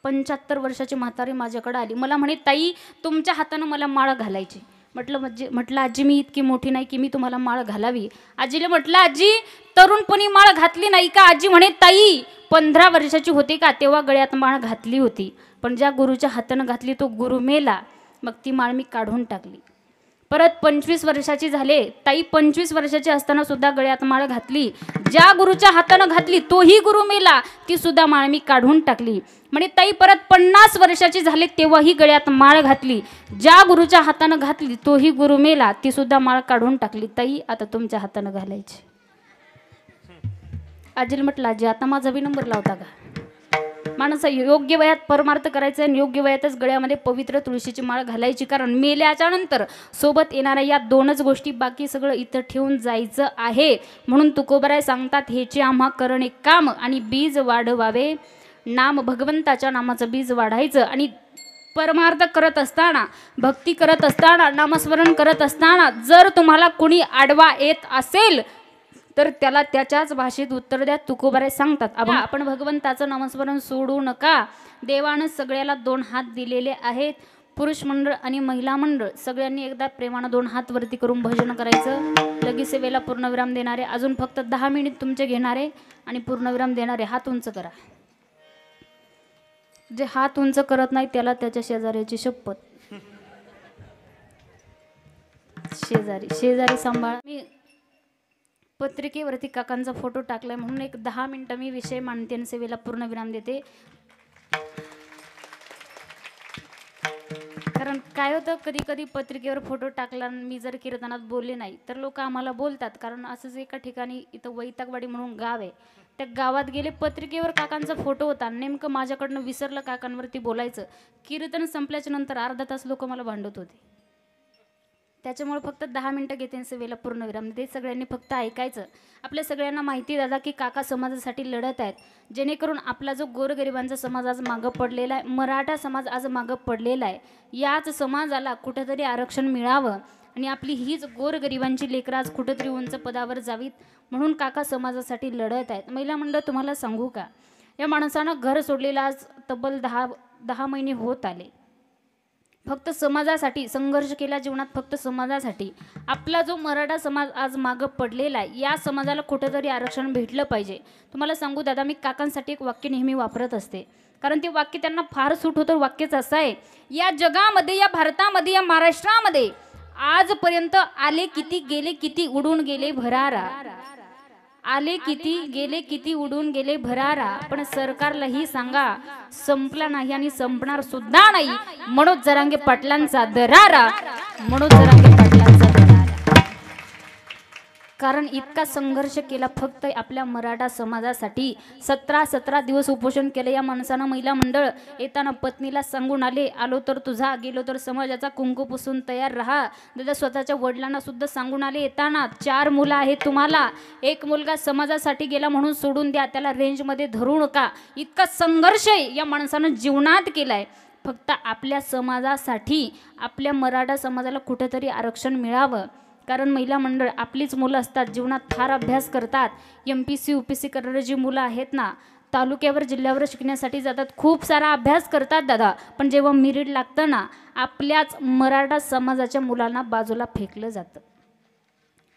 75 वर्षाची म्हातारी माझ्याकडे आली. मला म्हणे, ताई तुमच्या हातानं मला माळ घालायची. म्हटलं आजी, मी इतकी मोठी नाही की मी तुम्हाला माळ घालावी. आजीला म्हटलं, आजी तरुणपणी माळ घातली नाही का? आजी म्हणे, ताई 15 वर्षाची होती का तेव्हा गळ्यात माळ घातली होती, पण ज्या गुरुच्या हातानं घातली तो गुरु मेला, मग ती माळ मी काढून टाकली. परत 25 वर्षाची झाले ताई, 25 वर्षाची असताना सुद्धा गळ्यात माळ घातली. ज्या गुरुच्या हातानं घातली तोही गुरु मेला, ती सुद्धा माळ मी काढून टाकली. म्हणे ताई परत 50 वर्षाची झाले तेव्हाही गळ्यात माळ घातली. ज्या गुरुच्या हातानं घातली तोही गुरु मेला, ती सुद्धा माळ काढून टाकली. ताई आता तुमच्या हातानं घालायची. आजीला म्हटलं आजी आता माझा बी नंबर लावता का. माणसं योग्य वयात परमार्थ करायचं आणि योग्य वयातच गळ्यामध्ये पवित्र तुळशीची माळ घालायची. कारण मेल्याच्या नंतर सोबत येणाऱ्या या दोनच गोष्टी, बाकी सगळं इथं ठेवून जायचं आहे. म्हणून तुकोबराय सांगतात, हेचे आम्हा करणे काम आणि बीज वाढवावे नाम. भगवंताच्या नामाचं बीज वाढायचं आणि परमार्थ करत असताना, भक्ती करत असताना, नामस्मरण करत असताना जर तुम्हाला कुणी आडवा येत असेल तर त्याला त्याच्याच भाषेत उत्तर द्या. तुकोबाराय सांगतात, आपण भगवंताचं नामस्मरण सोडू नका. देवानं सगळ्याला 2 हात दिलेले आहेत. पुरुष मंडळ आणि महिला मंडळ सगळ्यांनी एकदा प्रेमानं 2 हात वरती करून भजन करायचं. लगेच सेवेला पूर्णविराम देणारे, अजून फक्त 10 मिनिट तुमचे घेणारे आणि पूर्णविराम देणारे हात उंच करा. जे हात उंच करत नाही त्याला त्याच्या शेजाऱ्याची शपथ. शेजारी सांभाळा. मी पत्रिकेवरती काकांचा फोटो टाकलाय म्हणून एक 10 मिनिटं मी विषय मांडते आणि सेवेला पूर्ण विराम देते. कारण काय होतं, कधी कधी पत्रिकेवर फोटो टाकला मी जर कीर्तनात बोलले नाही तर लोक आम्हाला बोलतात. कारण असंच एका ठिकाणी इथं वैतागवाडी म्हणून गाव आहे, त्या गावात गेले, पत्रिकेवर काकांचा फोटो होता. नेमकं माझ्याकडनं विसरलं काकांवरती बोलायचं. कीर्तन संपल्याच्या नंतर अर्धा तास लोक मला भांडत होते. त्याच्यामुळे फक्त 10 मिनिटं घेते सेवेला पूर्ण विराम देते. सगळ्यांनी फक्त ऐकायचं. आपल्या सगळ्यांना माहिती दादा की काका समाजासाठी लढत आहेत, जेणेकरून आपला जो गोरगरिबांचा समाज आज मागं पडलेला आहे, मराठा समाज आज मागं पडलेला आहे, याच समाजाला कुठेतरी आरक्षण मिळावं आणि आपली हीच गोरगरिबांची लेकरं आज कुठेतरी उंच पदावर जावीत म्हणून काका समाजासाठी लढत आहेत. महिला मंडळ तुम्हाला सांगू का, या माणसानं घर सोडलेलं आज तब्बल 10 महिने होत आले. फक्त समाजासाठी संघर्ष केला जीवनात, फक्त समाजासाठी. आपला जो मराठा समाज आज मागं पडलेला आहे, या समाजाला कुठेतरी आरक्षण भेटलं पाहिजे. तुम्हाला सांगू दादा, मी काकांसाठी एक वाक्य नेहमी वापरत असते, कारण ते वाक्य त्यांना फार सूट होतं. वाक्यच असं आहे, या जगामध्ये, या भारतामध्ये, या महाराष्ट्रामध्ये आजपर्यंत आले किती, गेले किती, उडून गेले भरारा. आले किती, गेले किती, उडून गेले भरारा. पण सरकारलाही सांगा संपला नाही आणि संपणार सुद्धा नाही मनोज जरांगे पाटलांचा दरारा. मनोज जरांगे पाटलांचा दरारा. कारण इतका संघर्ष केला फक्त आपल्या मराठा समाजासाठी. 17 दिवस उपोषण केले या माणसानं. महिला मंडळ येताना पत्नीला सांगून आलो तर तुझा, गेलो तर समाजाचा, कुंकू पुसून तयार राहा. दादा स्वतःच्या वडिलांना सुद्धा सांगून आले येताना, 4 मुलं आहेत तुम्हाला, एक मुलगा समाजासाठी गेला म्हणून सोडून द्या, त्याला रेंजमध्ये धरू नका. इतका संघर्ष या माणसानं जीवनात केलाय फक्त आपल्या समाजासाठी, आपल्या मराठा समाजाला कुठेतरी आरक्षण मिळावं. कारण महिला मंडळ आपलीच मुलं असतात, जीवनात फार अभ्यास करतात. MPC UPC करणारी जी मुलं आहेत ना, तालुक्यावर जिल्ह्यावर शिकण्यासाठी जातात, खूप सारा अभ्यास करतात दादा. पण जेव्हा मेरिट लागतं ना, आपल्याच मराठा समाजाच्या मुलांना बाजूला फेकलं जातं.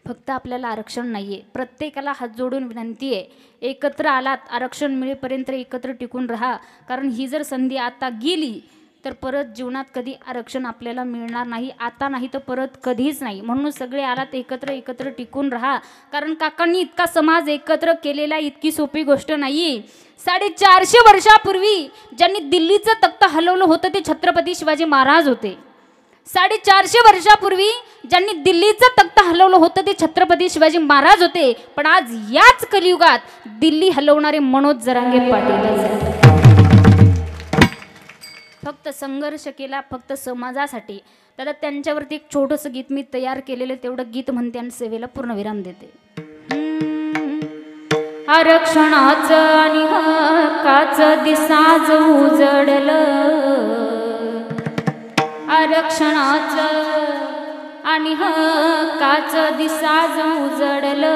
फक्त आपल्याला आरक्षण नाही आहे. प्रत्येकाला हात जोडून विनंती आहे, एकत्र आलात आरक्षण मिळेपर्यंत एकत्र टिकून राहा. कारण ही जर संधी आता गेली तर परत जीवनात कधी आरक्षण आपल्याला मिळणार नाही. आता नाही तर परत कधीच नाही. म्हणून सगळे आलात एकत्र टिकून राहा. कारण काकांनी इतका समाज एकत्र केलेला इतकी सोपी गोष्ट नाही. 450 वर्षापूर्वी ज्यांनी दिल्लीचं तख्त हलवलं होतं ते छत्रपती शिवाजी महाराज होते. 450 वर्षापूर्वी ज्यांनी दिल्लीचं तख्त हलवलं होतं ते छत्रपती शिवाजी महाराज होते. पण आज याच कलियुगात दिल्ली हलवणारे मनोज जरांगे पाटील. फक्त संघर्ष केला फक्त समाजासाठी. दादा त्यांच्यावरती एक छोटंसं गीत मी तयार केलेलं, तेवढं गीत म्हणते आणि सेवेला पूर्णविराम देते. आरक्षणाचं आणि हक्काचं दिसाज उजडलं, आरक्षणाचं आणि हक्काचं दिसाज उजडलं.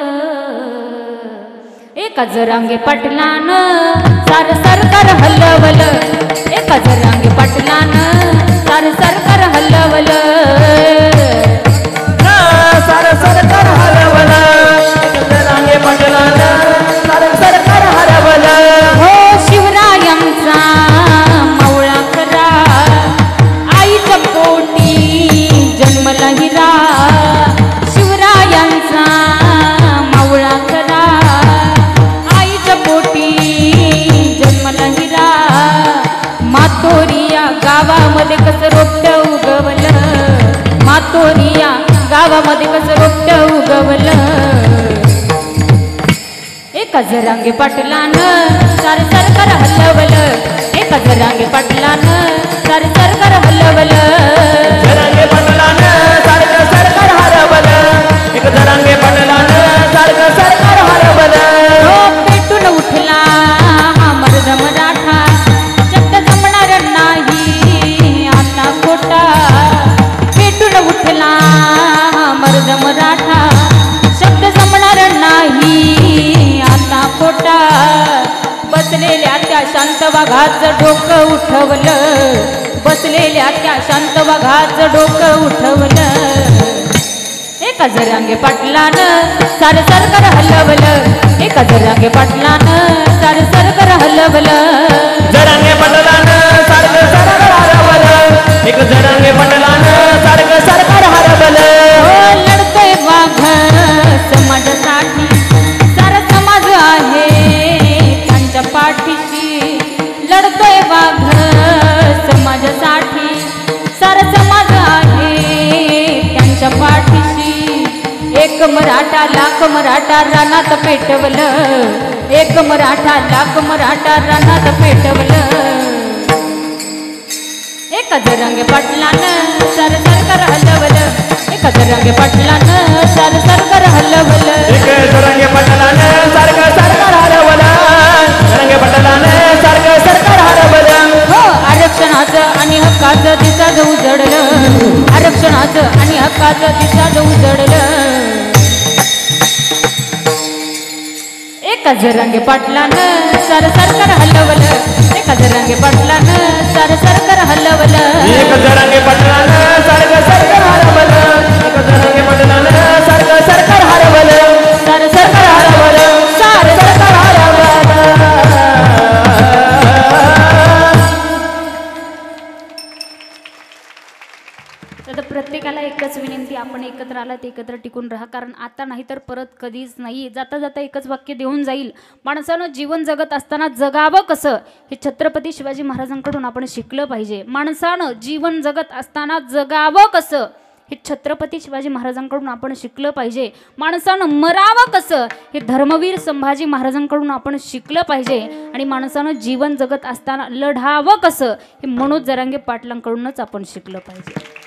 एका जरांगे पाटलानं सार सरकार हलवलं, एका जरांगे पाटलानं सार सरकार हलवलं, सार सरकार हलवलं, जरांगे पाटलानं सार सरकार हलवलं. हो शिवरायांचा मावळा खरा, आईच्या पोटी जन्मला हिरा. जरांगे पाटलानं सारे सरकार हलवलं, एका जरांगे पाटलानं सारे सरकार हलवलं, जरांगे पाटलानं सारखं सरकार हरवलं, एक जरांगे पाटलानं सारखं सरकार हरवलं. हो पेटून उठला हा मर्द मराठा, शब्द जमणार नाही आता खोटा, पेटून उठला हा मर्द मराठा, शब्द जमणार नाही आता खोटा. बसलेल्या त्या शांत वाघाचं डोकं उठवलं, बसलेल्या त्या शांत वाघाचं डोकं उठवलं, एका जरांगे पाटलानं सारे सरकार हलवलं, एका जरांगे पाटलानं सारे सरकार हलवलं, जरांगे पाटलानं सारखं सरकार हरवलं, एक जरांगे पाटलानं सारखं सरकार हरवलं. हो लढतोय वाघ समाजासाठी, सारा समाज आहे त्यांच्या पाठीशी, लढतोय वाघ समाजासाठी, सारा समाज आहे त्यांच्या पाठीशी. एक मराठा लाख मराठा रानात पेटवलं, एक मराठा लाख मराठा रानात पेटवलं, एका जरांगे पाटलानं सारे सरकार हलवलं, एका जरांगे पाटलानं सारे सरकार हलवलं, एक जरांगे पाटलानं सारखं सरकार हरवलं, जरांगे पाटलानं सारखं सरकार हरवलं. हो आरक्षणाचं आणि हक्काचं दिसाज उजडलं, आरक्षणाचं आणि हक्काचं दिसाज उजडलं, एका जरांगे पाटलानं सारं सरकार हलवलं, एका जरांगे पाटलानं सारं सरकार हलवलं, एक जरांगे पाटलानं सारखं सरकार हरवलं, एक जरांगे पाटलानं सारखं सरकार हरवलं, सारं सरकार हलवलं, सारं सरकार हलवलं. तर प्रत्येकाला एकच विनंती, आपण एकत्र आलात एकत्र टिकून राहा, कारण आता नाही तर परत कधीच नाही. जाता जाता एकच वाक्य देऊन जाईल, माणसानं जीवन जगत असताना जगावं कसं हे छत्रपती शिवाजी महाराजांकडून आपण शिकलं पाहिजे. माणसानं जीवन जगत असताना जगावं कसं हे छत्रपती शिवाजी महाराजांकडून आपण शिकलं पाहिजे. माणसानं मरावं कसं हे धर्मवीर संभाजी महाराजांकडून आपण शिकलं पाहिजे. आणि माणसानं जीवन जगत असताना लढावं कसं हे मनोज जरांगे पाटलांकडूनच आपण शिकलं पाहिजे.